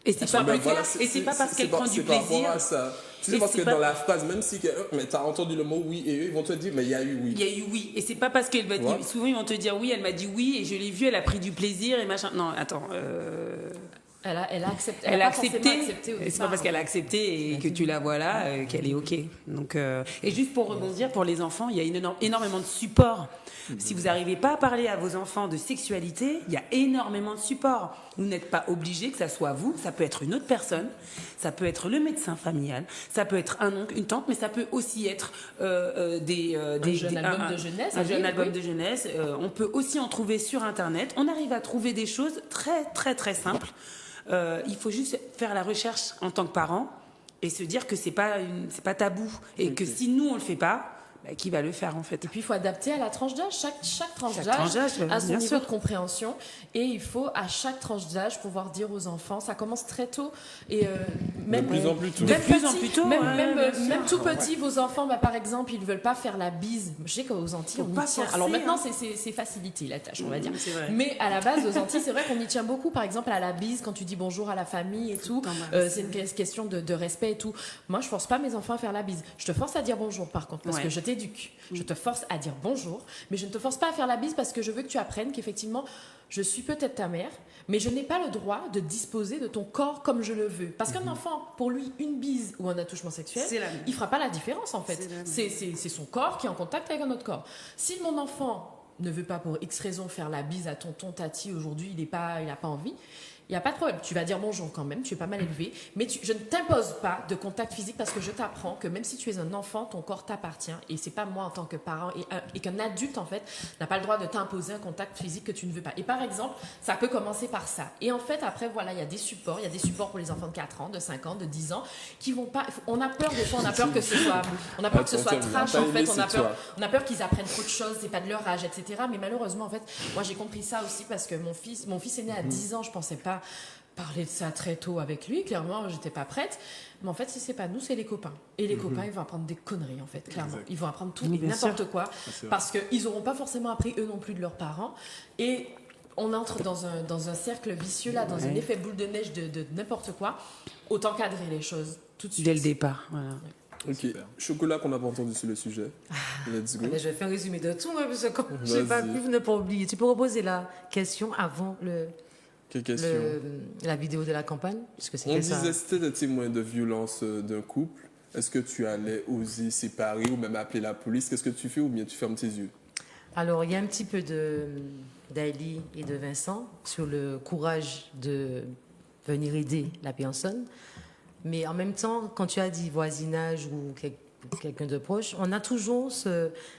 Et c'est pas parce qu'elle prend du plaisir. Tu sais, parce que dans la phrase, même si mais t'as entendu le mot oui, et eux, ils vont te dire, mais il y a eu oui. Il y a eu oui. Et c'est pas parce qu'elle va dire. Souvent, ils vont te dire oui, elle m'a dit oui, et je l'ai vue, elle a pris du plaisir, et machin. Non, attends. Elle a accepté. Elle a accepté. Et c'est pas parce qu'elle a accepté et que tu la vois là qu'elle est OK. Donc, et juste pour rebondir, pour les enfants, il y a énormément de support. Si vous n'arrivez pas à parler à vos enfants de sexualité, il y a énormément de support. Vous n'êtes pas obligé que ça soit vous, ça peut être une autre personne, ça peut être le médecin familial, ça peut être un oncle, une tante, mais ça peut aussi être un jeune album de jeunesse. On peut aussi en trouver sur Internet. On arrive à trouver des choses très, très, très simples. Il faut juste faire la recherche en tant que parent et se dire que c'est pas tabou et que si nous on le fait pas, qui va le faire en fait. Et puis il faut adapter à la tranche d'âge. Chaque tranche d'âge a son niveau de compréhension et il faut à chaque tranche d'âge pouvoir dire aux enfants, ça commence très tôt et même de plus en plus tôt. Même tout petit, vos enfants, par exemple, ils ne veulent pas faire la bise. Je sais qu'aux Antilles, on y tient. Alors maintenant, c'est facilité la tâche, on va dire. Mais à la base, aux Antilles, c'est vrai qu'on y tient beaucoup. Par exemple, à la bise, quand tu dis bonjour à la famille et tout, c'est une question de respect et tout. Moi, je force pas mes enfants à faire la bise. Je te force à dire bonjour, par contre, parce que je t'éduque. Je te force à dire bonjour, mais je ne te force pas à faire la bise parce que je veux que tu apprennes qu'effectivement, je suis peut-être ta mère, mais je n'ai pas le droit de disposer de ton corps comme je le veux. Parce qu'un enfant, pour lui, une bise ou un attouchement sexuel, il ne fera pas la différence en fait. C'est son corps qui est en contact avec un autre corps. Si mon enfant ne veut pas pour X raison faire la bise à tonton, tati, aujourd'hui, il n'a pas envie, il n'y a pas de problème. Tu vas dire bonjour quand même, tu es pas mal élevé, mais je ne t'impose pas de contact physique parce que je t'apprends que même si tu es un enfant, ton corps t'appartient et c'est pas moi en tant que parent et qu'un adulte en fait n'a pas le droit de t'imposer un contact physique que tu ne veux pas. Et par exemple, ça peut commencer par ça. Et en fait, après, voilà, il y a des supports pour les enfants de 4 ans, de 5 ans, de 10 ans qui vont pas. On a peur des fois, on a peur que ce soit trash en fait, on a peur qu'ils apprennent trop de choses, c'est pas de leur âge, etc. Mais malheureusement, en fait, moi j'ai compris ça aussi parce que mon fils est né à 10 ans, je pensais pas parlé de ça très tôt avec lui. Clairement, j'étais pas prête. Mais en fait, si c'est pas nous, c'est les copains. Et les copains, ils vont apprendre des conneries, en fait, clairement. Exact. Ils vont apprendre tout Oui, et bien n'importe sûr. quoi. c'est vrai. Parce qu'ils n'auront pas forcément appris, eux non plus, de leurs parents. Et on entre dans un cercle vicieux, là, dans un effet boule de neige de n'importe quoi. Autant cadrer les choses tout de suite. Dès le départ, voilà. Ok, Super. chocolat qu'on n'a pas entendu sur le sujet. Let's go. Mais je vais faire un résumé de tout, parce que quand j'ai Vas-y. pas pu, vous ne pas oublier. Tu peux reposer la question avant Quelle question? la vidéo de la campagne, puisque On c'était ça. disait c'était des témoins de violence d'un couple. Est-ce que tu allais oser séparer ou même appeler la police? Qu'est-ce que tu fais ou bien tu fermes tes yeux? Alors, il y a un petit peu d'Aïli et de Vincent sur le courage de venir aider la personne. Mais en même temps, quand tu as dit voisinage ou quelqu'un de proche, on a toujours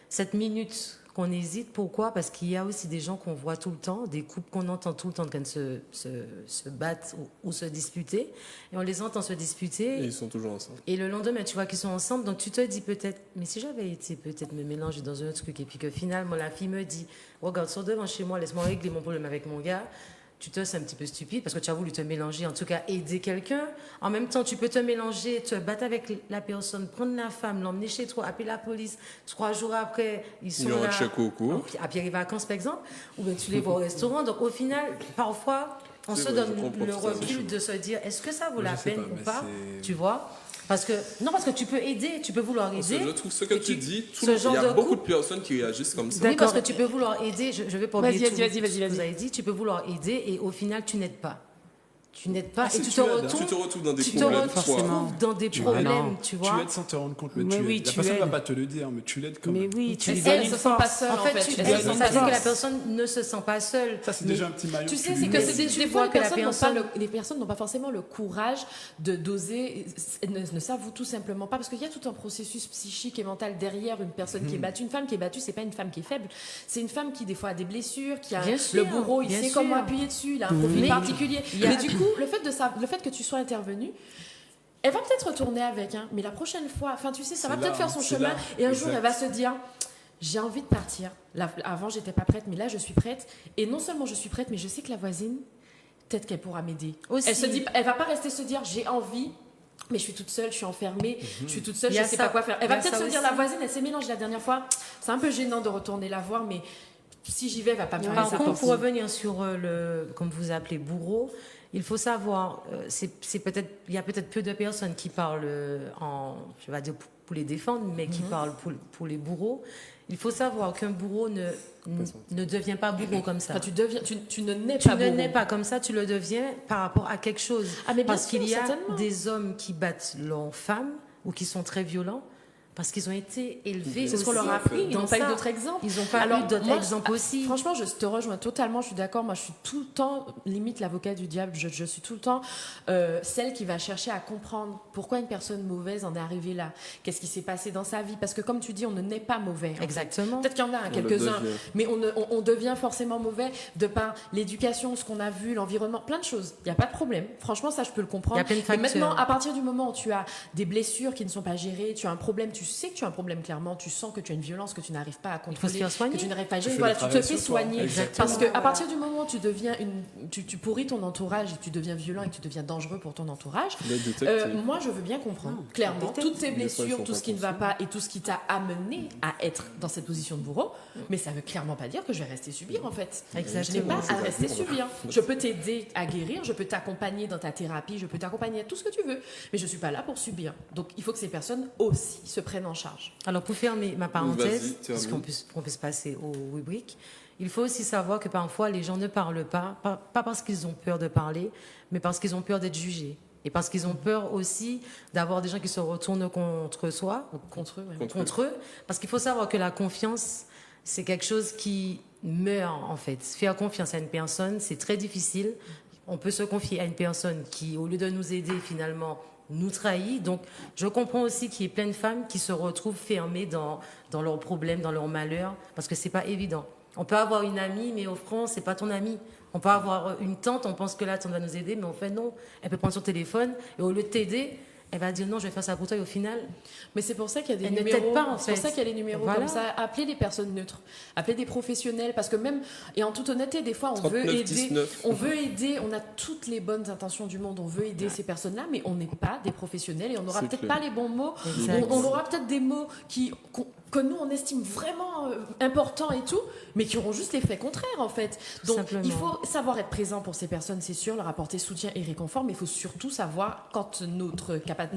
cette minute qu'on hésite. Pourquoi? Parce qu'il y a aussi des gens qu'on voit tout le temps, des couples qu'on entend tout le temps en train de se battre ou se disputer. Et on les entend se disputer. Et ils sont toujours ensemble. Et le lendemain, tu vois qu'ils sont ensemble, donc tu te dis peut-être, mais si j'avais été peut-être me mélanger dans un autre truc, et puis que finalement la fille me dit, regarde, sors devant chez moi, laisse-moi régler mon problème avec mon gars, tu te sens un petit peu stupide parce que tu as voulu te mélanger, en tout cas aider quelqu'un. En même temps, tu peux te mélanger, te battre avec la personne, prendre la femme, l'emmener chez toi, appeler la police. 3 jours après, ils sont là, à Pierre-les-Vacances par exemple, ou bien tu les vois au restaurant. Donc au final, parfois, on se donne le recul de se dire, est-ce que ça vaut la peine ou pas, tu vois? Parce que tu peux aider, tu peux vouloir aider. Je trouve ce que tu dis, il y a beaucoup de personnes qui réagissent comme ça. Oui, parce que tu peux vouloir aider, je vais pas oublier Vas-y. ce que vous avez dit, tu peux vouloir aider et au final tu n'aides pas. Tu n'aides pas et Tu te retrouves dans des problèmes, tu vois. Tu l'aides sans te rendre compte, mais Mais tu oui, l'aides. La tu personne ne va l'aides. pas te le dire, mais tu l'aides quand même. Mais oui, tu lui Et donnes elle une se sent pas force. seule, En fait, Elle ça se veut sent dire pas que la seule. personne ne se sent pas seule. Ça, c'est Mais déjà un petit maillon. Tu sais, que c'est tu que lui c'est donnes. des fois, que la les personnes n'ont pas forcément le courage d'oser, ne s'avouent tout simplement pas, parce qu'il y a tout un processus psychique et mental derrière une personne qui est battue. Une femme qui est battue, c'est pas une femme qui est faible, c'est une femme qui des fois a des blessures, qui a Bien le sûr, bourreau, il bien sait sûr. comment appuyer dessus, il a un profil Mais particulier. il y a- Mais du coup, le fait que tu sois intervenu, elle va peut-être retourner avec, mais la prochaine fois, enfin tu sais, ça va C'est peut-être là, faire son c'est chemin, là. et un jour Exact. elle va se dire, j'ai envie de partir. Là, avant j'étais pas prête, mais là je suis prête. Et non seulement je suis prête, mais je sais que la voisine, peut-être qu'elle pourra m'aider. Aussi. Elle va pas rester se dire, j'ai envie. Mais je suis toute seule, je suis enfermée, je suis toute seule, Il y je a sais ça. pas quoi faire. Elle Il y va a peut-être ça se dire, aussi. la voisine, elle s'est mélangée la dernière fois. C'est un peu gênant de retourner la voir, mais si j'y vais, elle va pas me Par faire contre, ça. pour revenir sur comme vous appelez, bourreau, il faut savoir, il y a peut-être peu de personnes qui parlent je vais dire pour les défendre, mais qui parlent pour les bourreaux. Il faut savoir qu'un bourreau ne devient pas bourreau comme ça. Enfin, tu ne nais Tu pas ne bourreau. nais pas comme ça, tu le deviens par rapport à quelque chose. Ah, mais bien parce sûr, qu'il y a certainement. des hommes qui battent leurs femmes ou qui sont très violents parce qu'ils ont été élevés. C'est ce qu'on aussi leur a appris, ils dans n'ont pas eu ça. d'autres exemples. Ils n'ont pas Alors, eu d'autres moi, exemples aussi. Franchement, je te rejoins totalement, je suis d'accord. Moi, je suis tout le temps, limite l'avocat du diable, je suis tout le temps celle qui va chercher à comprendre pourquoi une personne mauvaise en est arrivée là. Qu'est-ce qui s'est passé dans sa vie? Parce que comme tu dis, on ne naît pas mauvais. en fait. Exactement. Peut-être qu'il y en a On quelques-uns, le devient. mais on devient forcément mauvais de par l'éducation, ce qu'on a vu, l'environnement, plein de choses. Il n'y a pas de problème. Franchement, ça, je peux le comprendre. Il y a plein de Mais facteurs. maintenant, à partir du moment où tu as des blessures qui ne sont pas gérées, tu as un problème, tu sais que tu as un problème clairement, tu sens que tu as une violence que tu n'arrives pas à faut se contrôler, faire soigner. que tu n'arrives pas à Tu gérer. fais Voilà, le tu te travail fais sur toi. soigner. Exactement. Parce qu'à partir du moment où tu deviens tu pourris ton entourage et que tu deviens violent et que tu deviens dangereux pour ton entourage, Le détective. moi je veux bien comprendre clairement toutes tes Des fois, ils blessures, sont tout ce pas qui ne va pas et tout ce qui t'a amené à être dans cette position de bourreau, mais ça veut clairement pas dire que je vais rester subir en fait. Je n'ai Exactement. pas à rester subir. Je peux t'aider à guérir, je peux t'accompagner dans ta thérapie, je peux t'accompagner à tout ce que tu veux, mais je suis pas là pour subir. Donc il faut que ces personnes aussi se prennent en charge. Alors, pour fermer ma Vas-y, parenthèse, termine. puisqu'on peut se passer aux rubriques, il faut aussi savoir que parfois les gens ne parlent pas parce qu'ils ont peur de parler, mais parce qu'ils ont peur d'être jugés. Et parce qu'ils ont peur aussi d'avoir des gens qui se retournent contre soi, Contre eux, ouais. contre eux. Parce qu'il faut savoir que la confiance, c'est quelque chose qui meurt en fait. Faire confiance à une personne, c'est très difficile. On peut se confier à une personne qui, au lieu de nous aider, finalement, nous trahit. Donc, je comprends aussi qu'il y ait plein de femmes qui se retrouvent fermées dans leurs problèmes, dans leurs malheurs, parce que c'est pas évident. On peut avoir une amie, mais au fond, c'est pas ton amie. On peut avoir une tante, on pense que la tante va nous aider, mais en fait, non. Elle peut prendre son téléphone et au lieu de t'aider, elle va dire non, je vais faire ça pour toi et au final. Mais c'est pour ça qu'il y a des Elle ne numéros. t'aide pas, en C'est pour fait. ça qu'il y a les numéros Voilà. comme ça. Appelez des personnes neutres, appelez des professionnels, parce que même et en toute honnêteté, des fois on 39, veut aider, 19. on veut aider, on a toutes les bonnes intentions du monde, on veut aider ces personnes-là, mais on n'est pas des professionnels et on n'aura C'est peut-être clair. pas les bons mots. Exact. On aura peut-être des mots que nous on estime vraiment importants et tout, mais qui auront juste l'effet contraire en fait. Donc simplement. il faut savoir être présent pour ces personnes, c'est sûr, leur apporter soutien et réconfort, mais il faut surtout savoir quand nos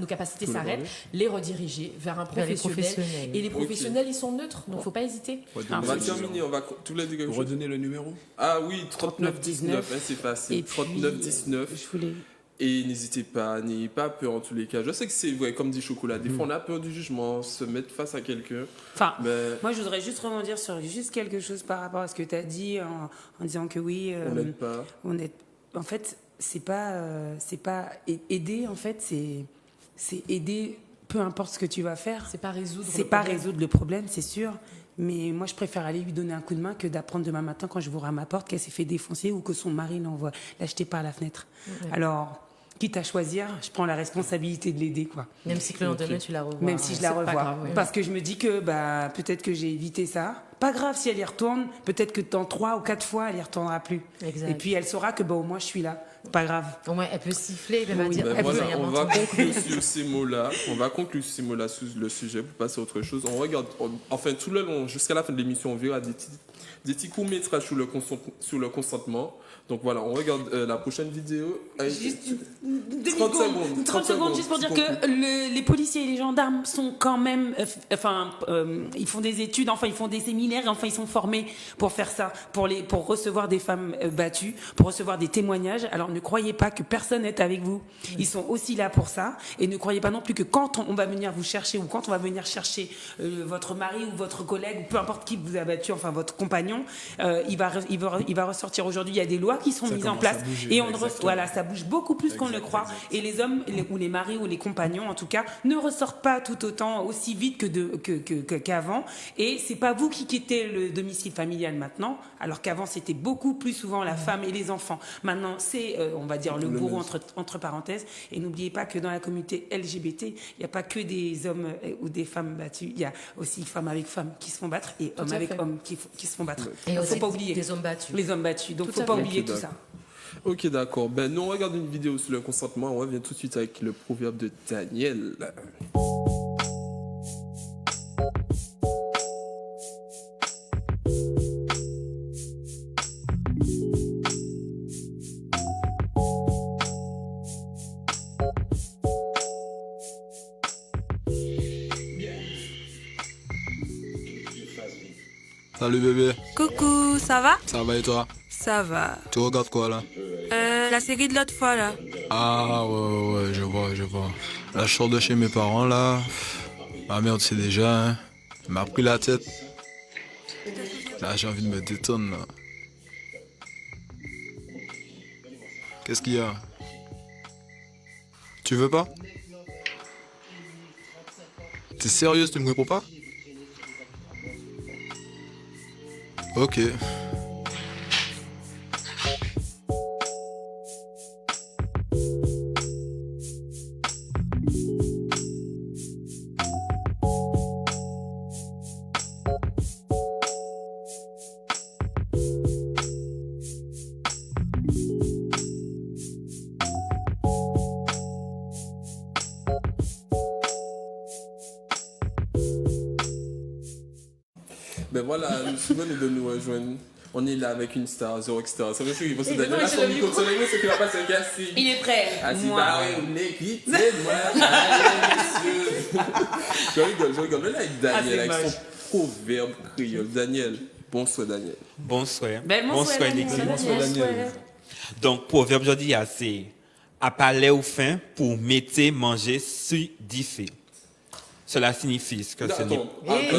capacités Tout le s'arrêtent, monde. les rediriger vers un Vers les professionnel. professionnels. Et les professionnels, ils sont neutres, donc faut pas hésiter. On va terminer, on va tous les deux quelque chose. Redonner le numéro. Ah oui, 3919, hein, c'est facile. Et puis, 3919. je voulais... Et n'hésitez pas, n'ayez pas peur en tous les cas. Je sais que c'est vrai, comme dit Chocolat, des fois on a peur du jugement, se mettre face à quelqu'un. Enfin, Mais moi, je voudrais juste rebondir sur juste quelque chose par rapport à ce que tu as dit en disant que oui, on n'aide pas. en fait, c'est pas aider. En fait, c'est aider. Peu importe ce que tu vas faire. C'est pas résoudre. C'est pas résoudre le problème, c'est sûr. Mais moi, je préfère aller lui donner un coup de main que d'apprendre demain matin, quand je vous à ma porte, qu'elle s'est fait défoncer ou que son mari l'a jeté par la fenêtre. Ouais. Alors, quitte à choisir, je prends la responsabilité de l'aider, quoi. Même si que le lendemain, tu la revois. Même si je la C'est pas revois. grave, oui. Parce que je me dis que peut-être que j'ai évité ça. Pas grave si elle y retourne. Peut-être que dans 3 ou 4 fois, elle y retournera plus. Exact. Et puis elle saura que au moins je suis là. Pas grave. Au moins, elle peut siffler, elle va Oui. dire. Ben elle voilà, peut rien on va entendre. conclure sur ces mots-là. On va conclure sur ces mots-là sur le sujet pour passer à autre chose. On regarde, enfin tout le long, jusqu'à la fin de l'émission, on verra des petits courts-métrages sur le consentement. Donc voilà, on regarde la prochaine vidéo. Juste 30 secondes, juste pour dire que les policiers et les gendarmes sont quand même, ils font des études, enfin ils font des séminaires, enfin ils sont formés pour faire ça, pour recevoir des femmes battues, pour recevoir des témoignages. Alors ne croyez pas que personne n'est avec vous. Ils sont aussi là pour ça, et ne croyez pas non plus que quand on va venir vous chercher ou quand on va venir chercher votre mari ou votre collègue ou peu importe qui vous a battu, enfin votre compagnon, il va ressortir aujourd'hui. Il y a des lois qui sont mises en place et voilà, ça bouge beaucoup plus qu'on ne le croit. Et les hommes ou les maris ou les compagnons en tout cas ne ressortent pas tout autant aussi vite qu'avant. Et c'est pas vous qui quittez le domicile familial maintenant, alors qu'avant c'était beaucoup plus souvent la femme et les enfants. Maintenant c'est on va dire le bourreau entre parenthèses. Et n'oubliez pas que dans la communauté LGBT, il n'y a pas que des hommes ou des femmes battues, il y a aussi femmes avec femmes qui se font battre et hommes avec hommes qui se font battre. Et Donc, aussi faut pas oublier des hommes battus. les hommes battus. Donc Tout faut à pas fait. oublier Ok, tout ça. Ok, d'accord. Ben, nous, on regarde une vidéo sur le consentement. On revient tout de suite avec le proverbe de Daniel. Salut bébé, Coucou, ça va? ça va et toi? Ça va. Tu regardes quoi là? La série de l'autre fois là. Ah ouais, je vois. Là je sors de chez mes parents là. Ma mère tu sais déjà, hein. Elle m'a pris la tête. Là j'ai envie de me détendre là. Qu'est-ce qu'il y a? Tu veux pas? T'es sérieuse, tu me réponds pas? Ok. Ben voilà, souvent nous de nous rejoindre. On est là avec une star, Zoro Star. Ça veut dire qu'il va se Et donner maintenant, là j'ai son le micro de micro. soleil, mais c'est qu'il va pas se casser. Il est prêt. Ah si, Moi. bah ouais, on est quitté, moi. Allez, messieurs. Je rigole. Là, avec Daniel, Ah, c'est avec moche. son proverbe créole. Daniel, bonsoir Daniel. Bonsoir. Ben, bonsoir, Daniel. l'équipe. Bonsoir Daniel. Donc, proverbe aujourd'hui, c'est à parler au faim pour mettre manger sur diffé. Cela signifie que ce n'est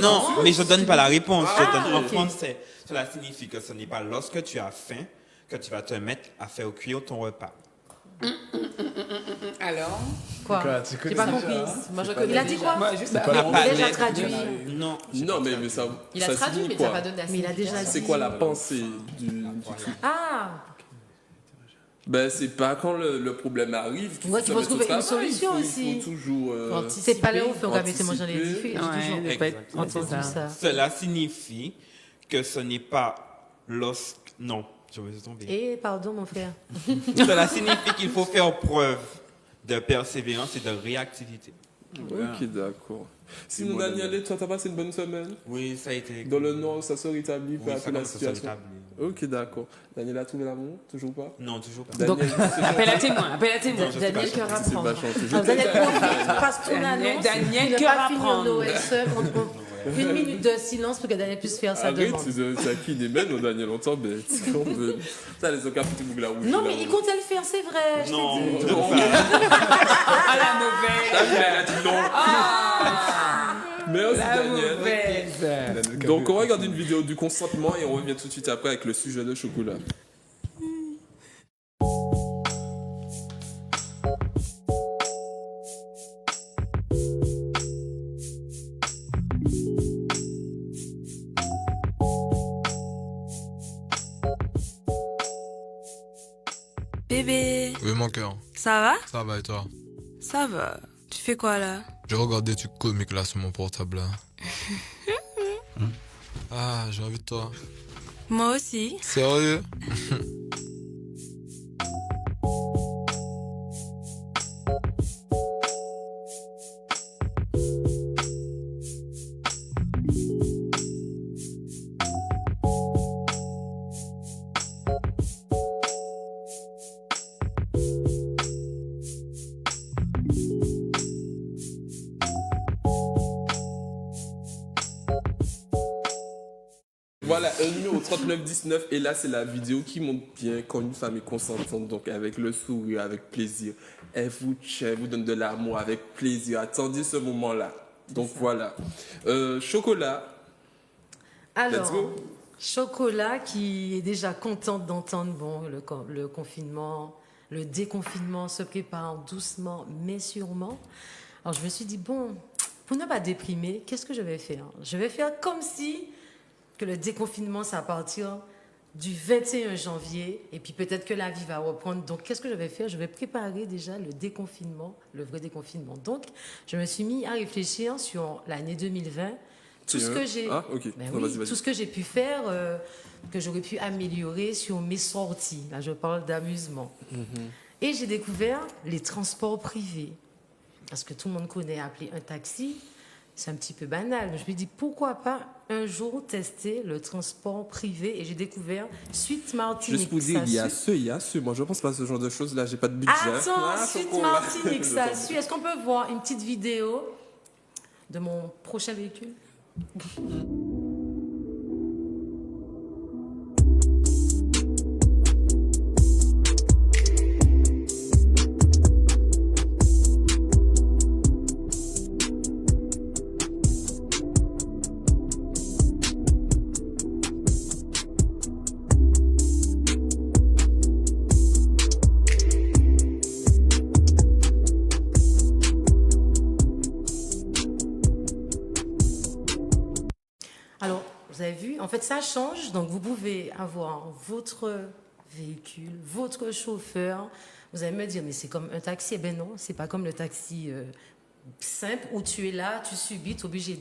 non, mais je donne pas la réponse, je donne en français. Cela signifie que ce n'est pas lorsque tu as faim que tu vas te mettre à faire cuire ton repas. Alors Quoi? J'ai pas compris. Moi, je connais Il a dit déjà. quoi? Moi, juste Il a déjà traduit. Non. Non, mais ça. Il a ça traduit, signifie mais quoi? t'as pas donné la Mais il a déjà signification. C'est quoi la pensée du truc? Ah! Ben, c'est pas quand le problème arrive qu'il Ouais, tu vas trouver une solution il aussi. faut toujours. C'est pas là où on va mettre manger les diffus. Cela signifie que ce n'est pas lorsque. Non, je vais tomber. Eh, pardon, mon frère. Cela signifie qu'il faut faire preuve de persévérance et de réactivité. Ok, d'accord. Sinon, Daniel, toi, t'as passé une bonne semaine? Oui, ça a été. Dans le Nord, ça se rétablit Oui, peu à ça peu la commence à se situation. rétablir. Ok, d'accord. Daniel a trouvé l'amour? Toujours pas? Non, toujours pas. Daniel, appel à témoin, appel à témoin. Daniel cœur à c'est prendre. pas chanté. Daniel profite, passe ton annonce. Daniel ne cœur pas à finir prendre. Noël seul. Une minute de silence pour que Daniel puisse faire sa Arrête, demande. c'est à qui des mènes, Daniel, on t'embête. On veut. Ça, les ocas, petit bougla rouge. Non, mais il comptait le faire, c'est vrai. Non, je t'ai dit. Ah, la mauvaise. Elle a dit non. Merci, Daniel. Mauvaise. Donc, on va regarder une vidéo du consentement et on revient tout de suite après avec le sujet de chocolat. Bébé, Oui, mon cœur. ça va? Ça va et toi? Ça va. Tu fais quoi là? Je regarde des trucs comiques là sur mon portable là. Ah, j'ai envie de toi. Moi aussi. Sérieux? Voilà, un numéro 3919, et là c'est la vidéo qui montre bien quand une femme est consentante, donc avec le sourire, avec plaisir. Elle vous tient, elle vous donne de l'amour avec plaisir. Attendez ce moment-là. Donc voilà. Chocolat. Alors, Let's go. Chocolat qui est déjà contente d'entendre le confinement, le déconfinement se prépare doucement mais sûrement. Alors je me suis dit, bon, pour ne pas déprimer, qu'est-ce que je vais faire? Je vais faire comme si que le déconfinement, c'est à partir du 21 janvier, et puis peut-être que la vie va reprendre. Donc, qu'est-ce que je vais faire? Je vais préparer déjà le déconfinement, le vrai déconfinement. Donc, je me suis mis à réfléchir sur l'année 2020, tout ce que j'ai, tout ce que j'ai pu faire, que j'aurais pu améliorer sur mes sorties. Là, je parle d'amusement. Et j'ai découvert les transports privés. Parce que tout le monde connaît appeler un taxi. C'est un petit peu banal. Je me suis dit, pourquoi pas un jour tester le transport privé? Et j'ai découvert Suite Martinique. Juste pour dire, il y a ceux. Moi, je pense pas à ce genre de choses. Là, j'ai pas de budget. Attends, Suite Martinique, ça suit. Est-ce qu'on peut voir une petite vidéo de mon prochain véhicule? Vous avez vu? En fait, ça change. Donc, vous pouvez avoir votre véhicule, votre chauffeur. Vous allez me dire, mais c'est comme un taxi. Eh bien non, c'est pas comme le taxi simple où tu es là, tu subis, tu es obligé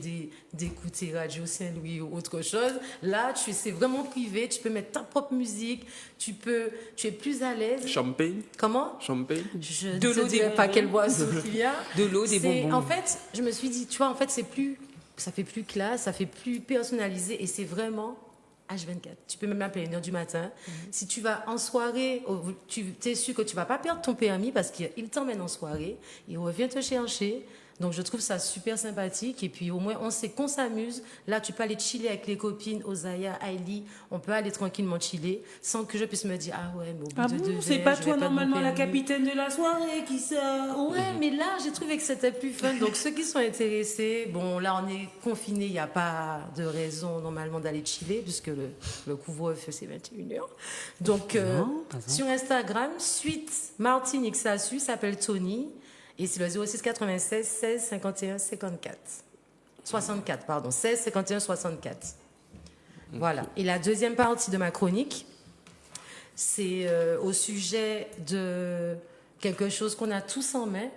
d'écouter Radio Saint-Louis ou autre chose. Là, c'est vraiment privé. Tu peux mettre ta propre musique. Tu es plus à l'aise. Champagne? Comment? Champagne? Je ne te dirai pas quelle boisson il y a. De l'eau, des bonbons. En fait, je me suis dit, tu vois, en fait, ça fait plus classe, ça fait plus personnalisé et c'est vraiment H24. Tu peux même m'appeler à 1h du matin. Si tu vas en soirée, tu es sûr que tu vas pas perdre ton permis parce qu'il t'emmène en soirée, il revient te chercher. Donc, je trouve ça super sympathique. Et puis, au moins, on sait qu'on s'amuse. Là, tu peux aller chiller avec les copines, Osaya, Aïli. On peut aller tranquillement chiller sans que je puisse me dire, ah ouais, mais au bout de 2 c'est verres, pas je toi vais perdre mon normalement la permis. capitaine de la soirée qui sort. Ouais, mais là, j'ai trouvé que c'était plus fun. Donc, ceux qui sont intéressés, bon, là, on est confinés. Il n'y a pas de raison, normalement, d'aller chiller puisque le couvre-feu, c'est 21h. Donc, sur Instagram, Suite Martinique Sassu s'appelle Tony. Et c'est le 06 96 16 51 54. 64, pardon. 16 51 64. Voilà. Et la deuxième partie de ma chronique, c'est au sujet de quelque chose qu'on a tous en main,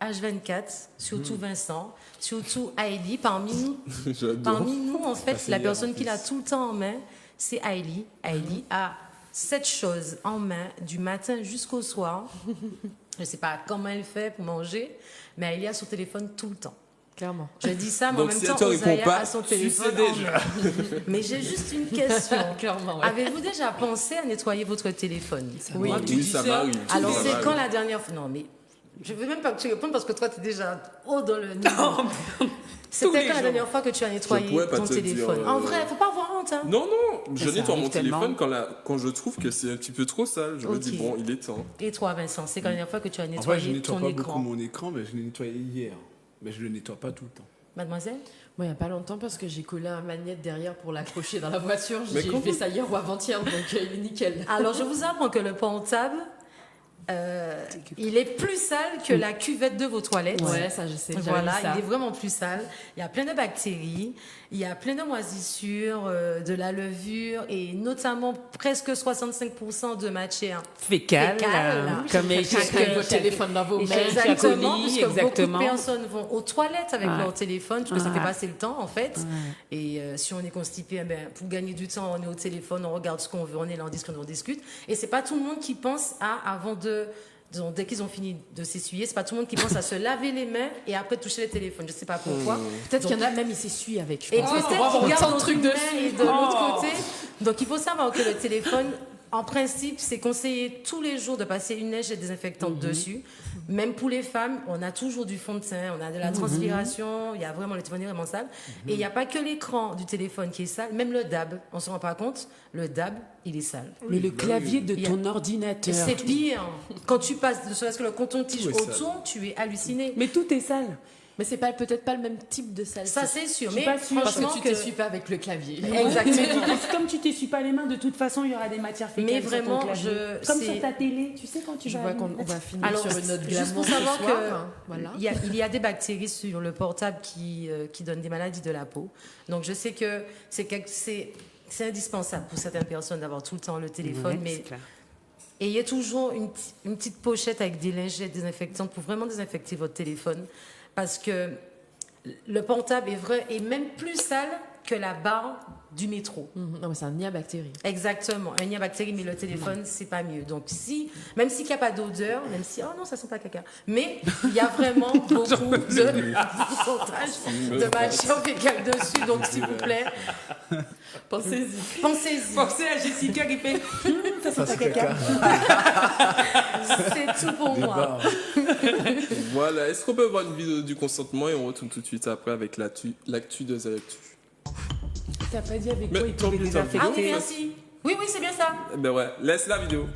H24, surtout Vincent, surtout Hailey. Parmi nous, en fait, la personne qui l'a tout le temps en main, c'est Hailey. Hailey a 7 choses en main du matin jusqu'au soir. Je ne sais pas comment elle fait pour manger, mais Hailey a son téléphone tout le temps. Clairement. Je dis ça, mais Donc, en même si temps, elle te répond Osaya pas, a son tu téléphone sais en déjà. main. Mais j'ai juste une question. Clairement, ouais. Avez-vous déjà pensé à nettoyer votre téléphone? Oui. Moi, tu Oui, dis ça m'arrive. Alors, Ça c'est m'arrive. quand la dernière fois? Non, mais je veux même pas que tu répondes parce que toi, tu es déjà haut dans le niveau. C'était quand la dernière fois que tu as nettoyé pourrais pas ton te dire, téléphone? En vrai, faut pas avoir honte. Hein. Non, je Ça nettoie mon arrive tellement. téléphone quand je trouve que c'est un petit peu trop sale. Je me Ok. dis, bon, il est temps. Et toi, Vincent, c'est quand la dernière fois que tu as En vrai, je nettoyé nettoie ton pas beaucoup écran? mon écran, mais je l'ai nettoyé hier. Mais je le nettoie pas tout le temps. Mademoiselle? Moi, il n'y a pas longtemps, parce que j'ai collé un magnète derrière pour l'accrocher dans la voiture. Mais J'ai comment? fait ça hier ou avant-hier, donc il est nickel. Alors, je vous apprends que le portable, il est plus sale que la cuvette de vos toilettes. Ouais, ça, je sais. j'avais Voilà, vu ça. il est vraiment plus sale. Il y a plein de bactéries, il y a plein de moisissures, de la levure et notamment presque 65% de matière Fécale, comme Avec votre téléphone dans vos mains. Exactement, colis, puisque exactement. beaucoup de personnes vont aux toilettes avec Ouais. leur téléphone, parce que ça Ouais. fait passer le temps en fait. Et si on est constipé, eh ben, pour gagner du temps, on est au téléphone, on regarde ce qu'on veut, on est là, on discute. Et c'est pas tout le monde qui pense avant de... disons, dès qu'ils ont fini de s'essuyer, c'est pas tout le monde qui pense à se laver les mains et après toucher le téléphone. Je sais pas pourquoi. Peut-être qu'il y en a même, ils s'essuient avec. Et Je pense. peut-être Pour avoir qu'ils autant gardent de trucs une main dessus. et de l'autre côté. Donc il faut savoir que le téléphone, en principe, c'est conseillé tous les jours de passer une neige et désinfectante dessus. Même pour les femmes, on a toujours du fond de teint, on a de la transpiration, il y a vraiment le téléphone est vraiment sale. Et il n'y a pas que l'écran du téléphone qui est sale, même le DAB, on ne se rend pas compte, le DAB, il est sale. Mais le clavier de Il y a- ton ordinateur. C'est pire. Quand tu passes, ne serait-ce que le coton-tige Tout est autour, tu es halluciné. Mais tout est sale. Mais c'est peut-être pas le même type de saleté. Ça, c'est sûr. Je suis Mais pas sûre. Parce franchement, que tu t'essuies pas avec le clavier. Exactement. Comme tu t'essuies pas les mains, de toute façon, il y aura des matières fécales. Mais sur vraiment, ton clavier. Comme c'est- sur ta télé, tu sais quand tu Je vas. vois qu'on va finir Alors, sur une note juste glamour pour ce savoir soir, hein, voilà. il y a des bactéries sur le portable qui donnent des maladies de la peau. Donc, je sais que c'est indispensable pour certaines personnes d'avoir tout le temps le téléphone, Ouais, mais c'est clair. ayez toujours une petite pochette avec des lingettes désinfectantes pour vraiment désinfecter votre téléphone, parce que le portable est même plus sale que la barre du métro. Non, mais c'est un nid à bactéries. Exactement, un nid à bactéries, mais le téléphone, c'est pas mieux. Donc, même s'il n'y a pas d'odeur, même si, oh non, ça sent pas caca, mais il y a vraiment beaucoup de pourcentage de matière fécale dessus. Donc, s'il vous plaît, Pensez-y. pensez-y. Pensez à Jessica qui fait. Ça sent pas c'est caca. C'est tout pour moi. Voilà, est-ce qu'on peut voir une vidéo du consentement et on retourne tout de suite après avec l'actu de Zalactu. T'as pas dit avec Mais quoi il pouvait t'as oublié ta Ah oui, désinfecter. merci. Oui, c'est bien ça. Ben ouais, laisse la vidéo.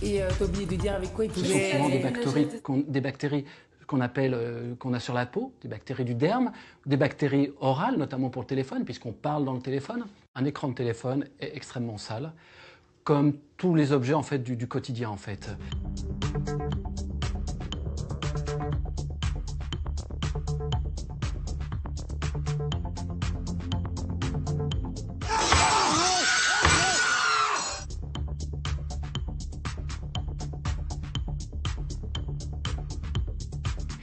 Et t'as oublié de dire avec quoi il Ce sont pouvait. souvent des bactéries qu'on appelle, qu'on a sur la peau, des bactéries du derme, des bactéries orales, notamment pour le téléphone, puisqu'on parle dans le téléphone. Un écran de téléphone est extrêmement sale, comme tous les objets en fait du quotidien en fait.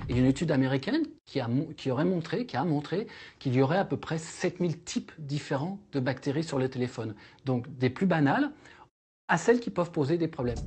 Il y a une étude américaine qui a montré qu'il y aurait à peu près 7000 types différents de bactéries sur le téléphone. Donc des plus banales à celles qui peuvent poser des problèmes.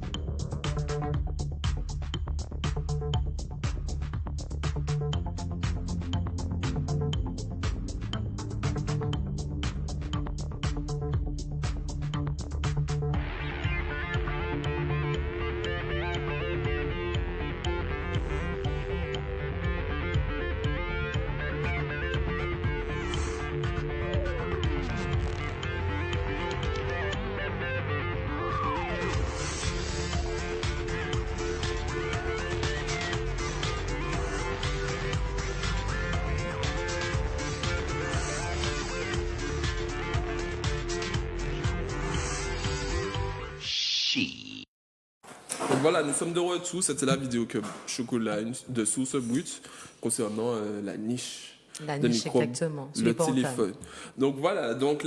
Donc voilà, nous sommes de retour. C'était la vidéo que Chocolat de Source Brute concernant la niche. La de niche, micro, exactement, sur le les portables. téléphone. Donc voilà, donc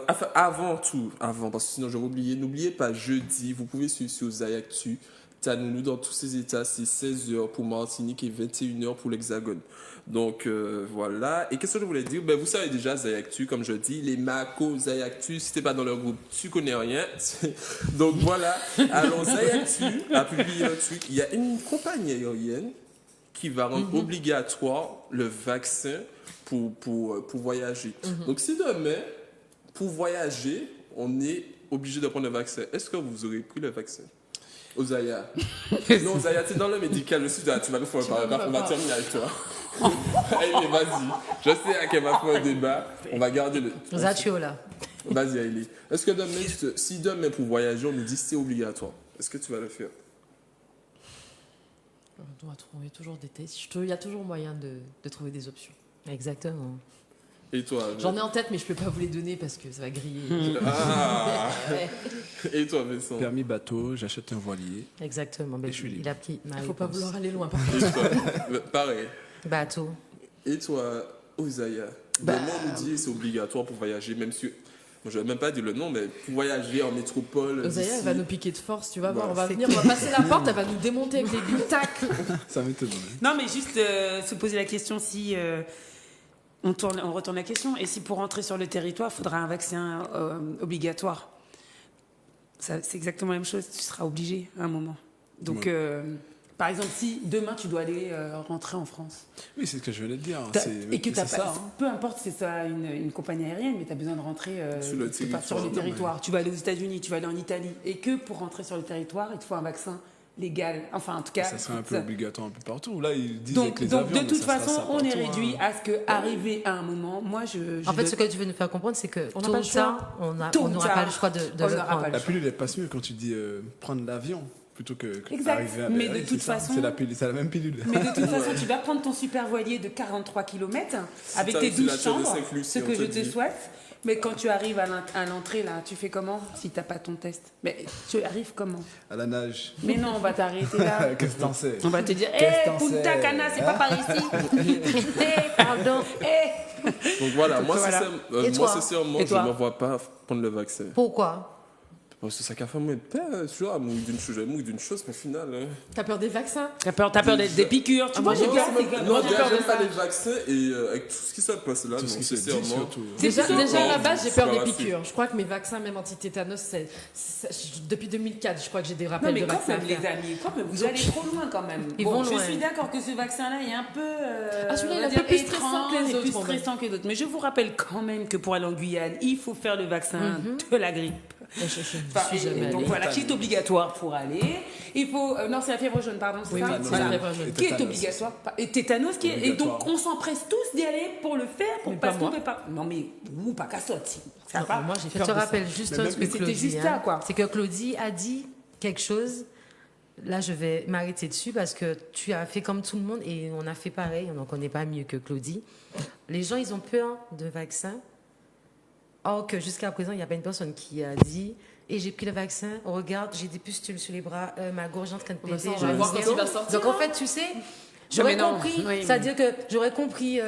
enfin, avant tout, parce que sinon je vais oublier, n'oubliez pas, jeudi, vous pouvez suivre sur Zayactu. Nous dans tous ces états, c'est 16h pour Martinique et 21h pour l'Hexagone. Donc voilà. Et qu'est-ce que je voulais dire? Vous savez déjà, Zayactu, comme je dis, les Mako Zayactu, si t'es pas dans leur groupe, tu connais rien. Donc voilà. Alors Zayactu a publié un truc. Il y a une compagnie aérienne qui va rendre obligatoire le vaccin pour voyager. Donc si demain, pour voyager, on est obligé de prendre le vaccin, est-ce que vous aurez pris le vaccin? Ozaya. Non, Ozaya, tu es dans le médical, je suis là, tu vas nous faire un paragraphe, on va terminer avec toi. Allez, vas-y. Je sais qu'elle va faire un débat, on va garder le... Ozatio, là. Vas-y, Aïli. Est-ce que demain, si demain pour voyager, on nous dit que c'est obligatoire, est-ce que tu vas le faire? On doit trouver toujours des tests. Il y a toujours moyen de trouver des options. Exactement. Et toi? J'en ai en tête, mais je peux pas vous les donner parce que ça va griller. Ah. Ouais. Et toi, Vincent? Permis bateau, j'achète un voilier. Exactement. Et je suis libre. Il a pris ma Faut pas réponse. vouloir aller loin. Par Et toi? Pareil. Bateau. Et toi, Ozaya? Demain, on nous dit que c'est obligatoire pour voyager, même si... Je ne vais même pas dire le nom, mais pour voyager en métropole... Ozaya, elle va nous piquer de force, tu vas voir. On va c'est venir, on va passer la porte, elle va nous démonter avec des tac. Ça m'étonne. Non, mais juste se poser la question si... on retourne la question. Et si pour rentrer sur le territoire, il faudra un vaccin obligatoire? C'est exactement la même chose. Tu seras obligé à un moment. Donc, par exemple, si demain tu dois aller rentrer en France. Oui, c'est ce que je venais de dire. Et que tu c'est ça. peu importe si c'est ça une compagnie aérienne, mais tu as besoin de rentrer sur le territoire. Tu vas aller aux États-Unis, tu vas aller en Italie. Et que pour rentrer sur le territoire, il te faut un vaccin légal. Enfin, en tout cas. Ça serait un peu obligatoire un peu partout. Là, ils disent donc, avec les donc avions, de toute mais ça façon, sera on est partout, réduit à ce qu'arriver à un moment, moi En fait, ce que tu veux nous faire comprendre, c'est que On n'a tôt pas ou le choix. tard, on Tôt ou n'aura tard, pas le choix de on le n'aura prendre. pas le La pilule, elle passe mieux quand tu dis prendre l'avion plutôt que Exact. arriver à Mais Berlin, de toute c'est ça. façon- C'est la pilule, c'est la même pilule. Mais de toute façon, tu vas prendre ton super voilier de 43 km avec t'as tes vu la 12 tour de chambres, Saint-Luc, ce si que on je te te dit. souhaite. Mais quand tu arrives à l'entrée, là, tu fais comment si t'as pas ton test? Mais tu arrives comment? À la nage. Mais non, on va t'arrêter là. Qu'est-ce que t'en sais? On va te dire, Qu'est-ce que t'en Punta sais? Cana, c'est pas par ici. Pardon. Donc voilà, moi, Voilà. Et toi? sincèrement, Et je toi? ne me vois pas prendre le vaccin. Pourquoi? Parce que ça fait moins de peur, tu vois, mouille d'une chose, mais au final... Hein. T'as peur des vaccins? T'as peur des piqûres, tu vois? Non, j'ai peur c'est des- même- moi, non, j'ai peur de j'aime pas ça. les vaccins et avec tout ce qui se passe là, Tout non, ce qui se dit, sincèrement... surtout. Déjà, à la base, j'ai peur des Voilà, piqûres. Je crois que mes vaccins, même anti-tétanos, depuis 2004, je crois que j'ai des Non, rappels mais de quand vaccins. même, les amis, quand même, vous allez trop loin quand même. Ils Bon, vont je loin. suis d'accord que ce vaccin-là est un peu. Ah, celui-là, il est on va un peu dire plus stressant que les étrange et autres, plus quand même. stressant que d'autres. Mais je vous rappelle quand même que pour aller en Guyane, il faut faire le vaccin de la grippe. Je Enfin, suis jamais donc allée. voilà, qui est obligatoire pour aller. Il faut. Non, c'est la fièvre jaune, pardon. C'est Oui, ça oui, c'est la fièvre jaune. Qui est Tétanos. obligatoire. Et tétanos qui est. Et donc, Obligatoire. on s'empresse tous d'y aller pour le faire, Mais parce pas qu'on moi. peut pas. Non, mais vous, pas qu'à sortir. Ça Non, va. moi, j'ai Je peur te de ça. rappelle juste Mais un truc, c'était Claudie. juste ça, quoi. C'est que Claudie a dit quelque chose. Là, je vais m'arrêter dessus parce que tu as fait comme tout le monde et on a fait pareil. On n'en connaît pas mieux que Claudie. Les gens, ils ont peur de vaccins. Or que jusqu'à présent, il n'y a pas une personne qui a dit et j'ai pris le vaccin, regarde, j'ai des pustules sur les bras, ma gorge est en train de On va péter. ça, on va voir quand il va sortir, Donc en hein. fait, tu sais, j'aurais Mais non. compris, Oui. c'est-à-dire que j'aurais compris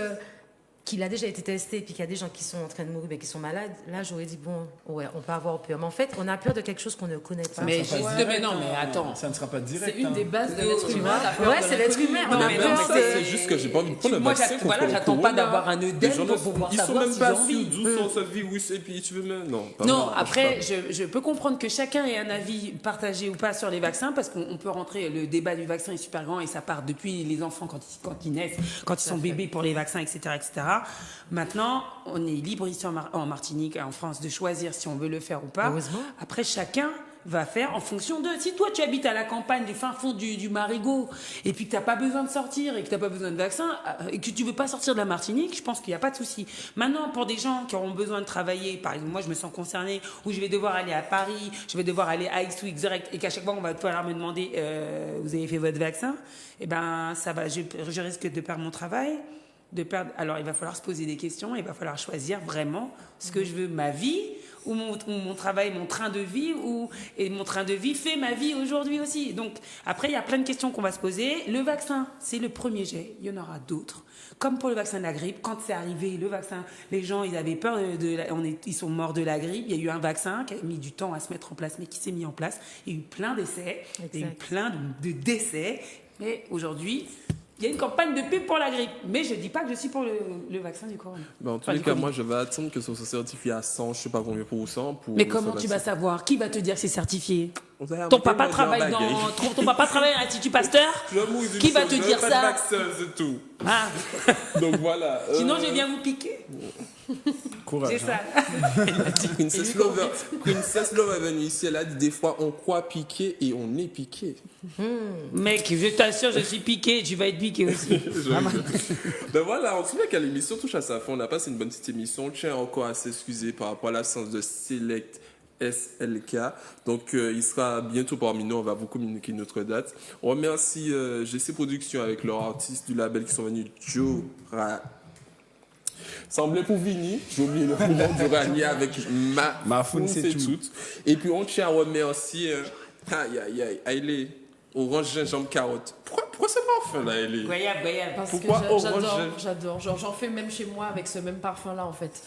qu'il a déjà été testé et puis qu'il y a des gens qui sont en train de mourir mais qui sont malades. Là, j'aurais dit, bon, ouais, on peut avoir peur. Mais en fait, on a peur de quelque chose qu'on ne connaît pas. Mais Ça juste sera pas mais direct, non, mais attends. Ça ne sera pas direct. C'est une des bases de l'être Tu humain. vois la peur Ouais, de c'est l'être l'inconnu. humain. Non, On a mais peur non, mais C'est juste que j'ai pas envie de prendre le Moi, vaccin. voilà, contre j'attends le pas corona. d'avoir un Les œdème gens pour ne- pouvoir Ils sont savoir même s'ils pas ont envie. sûrs d'où sort ce virus et puis tu veux même... Non, pas Non, moi, après, je peux comprendre que chacun ait un avis partagé ou pas sur les vaccins, parce qu'on peut rentrer, le débat du vaccin est super grand et ça part depuis les enfants quand ils naissent, quand ils sont bébés pour les vaccins, etc., etc. Maintenant, on est libre ici en Martinique, en France, de choisir si on veut le faire ou pas. Heureusement. Après, chacun va faire en fonction de... Si toi, tu habites à la campagne, du fin fond du Marigot, et puis que tu n'as pas besoin de sortir, et que tu n'as pas besoin de vaccin, et que tu ne veux pas sortir de la Martinique, je pense qu'il n'y a pas de souci. Maintenant, pour des gens qui auront besoin de travailler, par exemple, moi, je me sens concernée, où je vais devoir aller à Paris, je vais devoir aller à X ou Y, et qu'à chaque fois, on va falloir me demander, vous avez fait votre vaccin? Eh ben, ça va, je risque de perdre mon travail. de perdre. Alors, il va falloir se poser des questions, il va falloir choisir vraiment ce que je veux, ma vie ou mon travail, mon train de vie, et mon train de vie fait ma vie aujourd'hui aussi. Donc, après, il y a plein de questions qu'on va se poser. Le vaccin, c'est le premier jet. Il y en aura d'autres. Comme pour le vaccin de la grippe, quand c'est arrivé, le vaccin, les gens, ils avaient peur, ils sont morts de la grippe. Il y a eu un vaccin qui a mis du temps à se mettre en place, mais qui s'est mis en place. Il y a eu plein d'essais, il y a eu plein de décès. Mais aujourd'hui, il y a une campagne de pub pour la grippe. Mais je ne dis pas que je suis pour le vaccin du corona. En tous les cas, moi, je vais attendre que ce soit certifié à 100, je ne sais pas combien pour cent. Mais comment tu vas savoir? Qui va te dire que c'est certifié? Ton papa travaille ton papa travaille à l'Institut Pasteur? Qui va te dire ça? Vaccin, c'est tout. Ah. Donc voilà. Sinon, je viens vous piquer. Courage. C'est ça. Princess Love est venue ici, elle a dit des fois on croit piquer et on est piqué. Mec, je t'assure, je suis piqué, tu vas être piqué aussi. Ben voilà, on se souvient que l'émission touche à sa fin, on a passé une bonne petite émission. On tient encore à s'excuser par rapport à l'absence de Select SLK. Donc il sera bientôt parmi nous, on va vous communiquer notre date. On remercie GC Productions avec leurs artistes du label qui sont venus, Semblait pour Vini, j'ai oublié le nom du ranier avec ma foune, c'est tout. Et puis on tient à remercier Aïlé, orange, gingembre, carotte. Pourquoi c'est parfum là, Aïlé? Goyave. Parce pourquoi que j'adore. Genre, j'en fais même chez moi avec ce même parfum là en fait.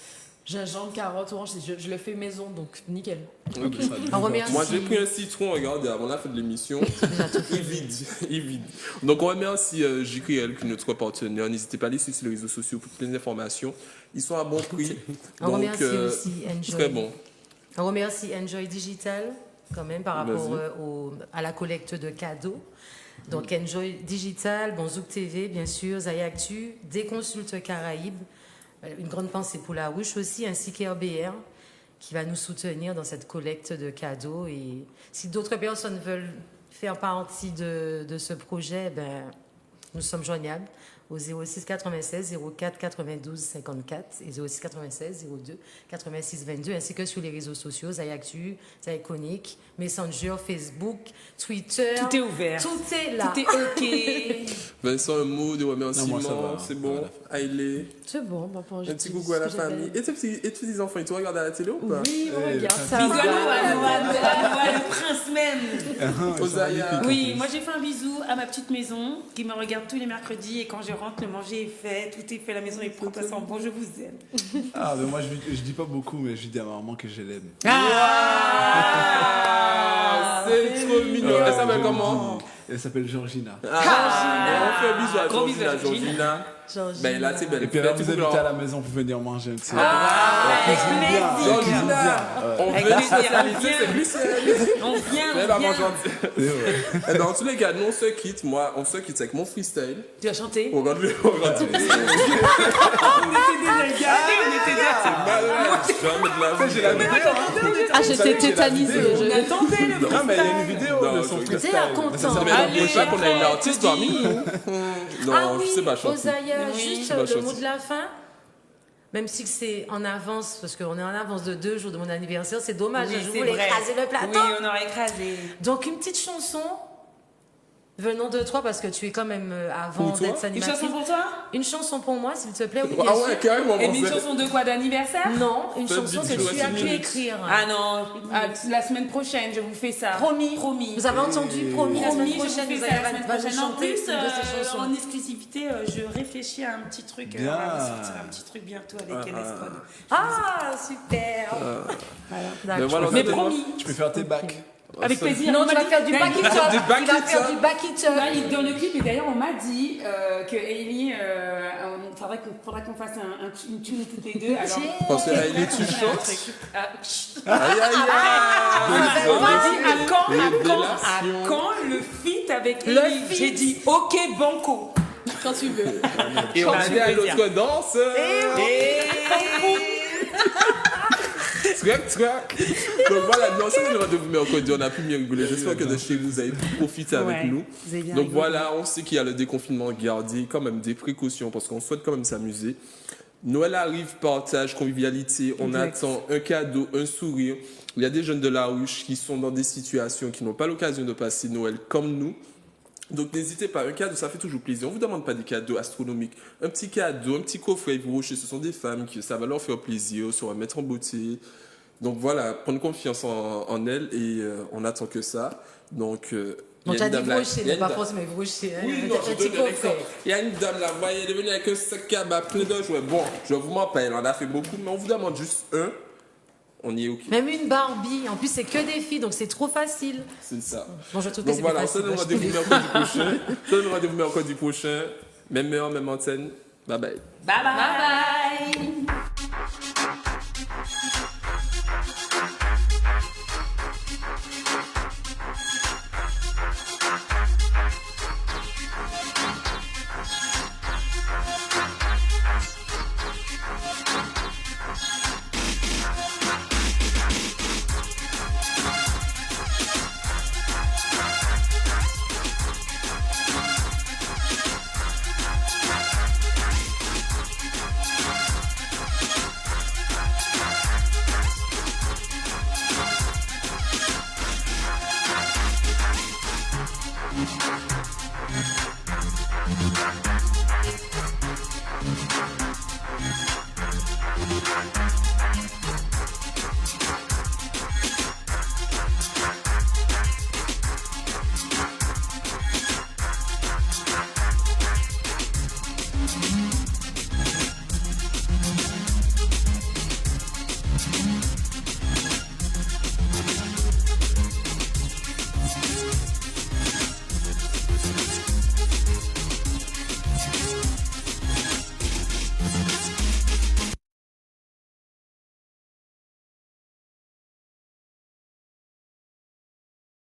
Gingembre, carotte, orange, je le fais maison, donc nickel. Moi j'ai pris un citron, regardez, avant la fin de l'émission, il vide. Donc on remercie JQL, qui est notre partenaire. N'hésitez pas à aller sur les réseaux sociaux pour plein d'informations. Ils sont à bon prix. On remercie aussi Enjoy. Très bon. On remercie Enjoy Digital, quand même, par rapport à la collecte de cadeaux. Donc Enjoy Digital, Zouk TV, bien sûr, Zaya Actu, des consultes Caraïbes. Une grande pensée pour la Ruche aussi, ainsi qu'RBR, qui va nous soutenir dans cette collecte de cadeaux. Et si d'autres personnes veulent faire partie de ce projet, nous sommes joignables au 06 96 04 92 54 et 06 96 02 86 22, ainsi que sur les réseaux sociaux, Zayactu, Zayconic, Messenger, Facebook, Twitter. Tout est ouvert. Tout est là. Tout est OK. Vincent, un mot de remerciement, c'est bon. Aïlé. C'est bon, un petit coucou à la famille. Et tes petits enfants, ils te regardent à la télé ou pas? Oui, on regarde ça. Bisous à le prince même. Osaya. Oui, moi j'ai fait un bisou à ma petite maison qui me regarde tous les mercredis et quand je rentre, le manger est fait, tout est fait, la maison est propre, ça sent bon, je vous aime. Ah, mais moi je dis pas beaucoup, mais je dis à ma maman que je l'aime. C'est trop mignon. Elle s'appelle comment? Elle s'appelle Georgina. On fait un bisou à Georgina. Ben là, c'est belle. Et puis là, vous invitez à la maison pour venir manger un petit. Avec plaisir. Georgina, on veut socialiser, c'est lui, on vient. Dans tous les cas, nous on se quitte. Moi, on se quitte avec mon freestyle. Tu vas chanter? On était déjà J'ai la vidéo. Ah, j'étais tétanisée. On attendait le Non, mais il y a une vidéo de son freestyle. Je sais qu'on a une artiste parmi nous. Non, je sais pas chanter. Osaya, juste le mot de la fin. Même si c'est en avance, parce qu'on est en avance de 2 jours de mon anniversaire, c'est dommage. Oui, Je voulais écraser le plateau. Oui, on aurait écrasé. Donc une petite chanson venant de toi, parce que tu es quand même avant d'être animatrice. Une chanson pour toi? Une chanson pour moi, s'il te plaît. Oui, ah ouais, carrément. Et une chanson de quoi, d'anniversaire? Non, une chanson que tu as pu écrire. Ah non, la semaine prochaine, je vous fais ça. Promis. Vous avez entendu? Promis, la semaine je vous prochaine, fais vous ça la semaine prochaine. En chanter plus, une de ces chansons. en exclusivité, je réfléchis à un petit truc. On va sortir un petit truc bientôt avec NS-Pod. Ah, super. Voilà. Mais promis. Tu peux faire tes bacs. Avec plaisir. Non, tu vas faire du back it up. Tu vas faire du back it up. Dans le clip, et d'ailleurs, on m'a dit que Hailey, faudra qu'on fasse une tune toutes les deux. Alors, parce que Hailey, tu chantes. Aïe, on m'a dit à quand le feat avec Hailey? J'ai dit OK, banco. Quand tu veux. Et on a dit à l'autre danse. Donc voilà, non, c'est le de vous mercredi, on a pu mieux rigoler. J'espère que de chez vous, vous avez pu profiter avec nous. Donc voilà, on sait qu'il y a le déconfinement, gardez quand même des précautions parce qu'on souhaite quand même s'amuser. Noël arrive, partage, convivialité, on attend un cadeau, un sourire. Il y a des jeunes de la ruche qui sont dans des situations qui n'ont pas l'occasion de passer Noël comme nous. Donc n'hésitez pas, un cadeau, ça fait toujours plaisir. On vous demande pas des cadeaux astronomiques. Un petit cadeau, un petit coffret, vous Rocher, ce sont des femmes qui ça va leur faire plaisir, ça va mettre en beauté. Donc voilà, prendre confiance en elles et on n'attend que ça. Donc tu as dit Rocher, mais pas forcément Rocher. Oui, non, je donne un exemple. Il y a une dame là, vous voyez, elle est venue avec un sac cabas plein de jouets. Bon, je vous m'en paye, on en a fait beaucoup, mais on vous demande juste un. On y est OK. Même une Barbie, en plus c'est que des filles, donc c'est trop facile. C'est ça. Bon, je trouve que donc c'est voilà, facile. on se donne rendez-vous mercredi prochain. On se donne rendez-vous mercredi prochain. Même heure, même antenne. Bye bye. Bye bye. Bye bye. Bye.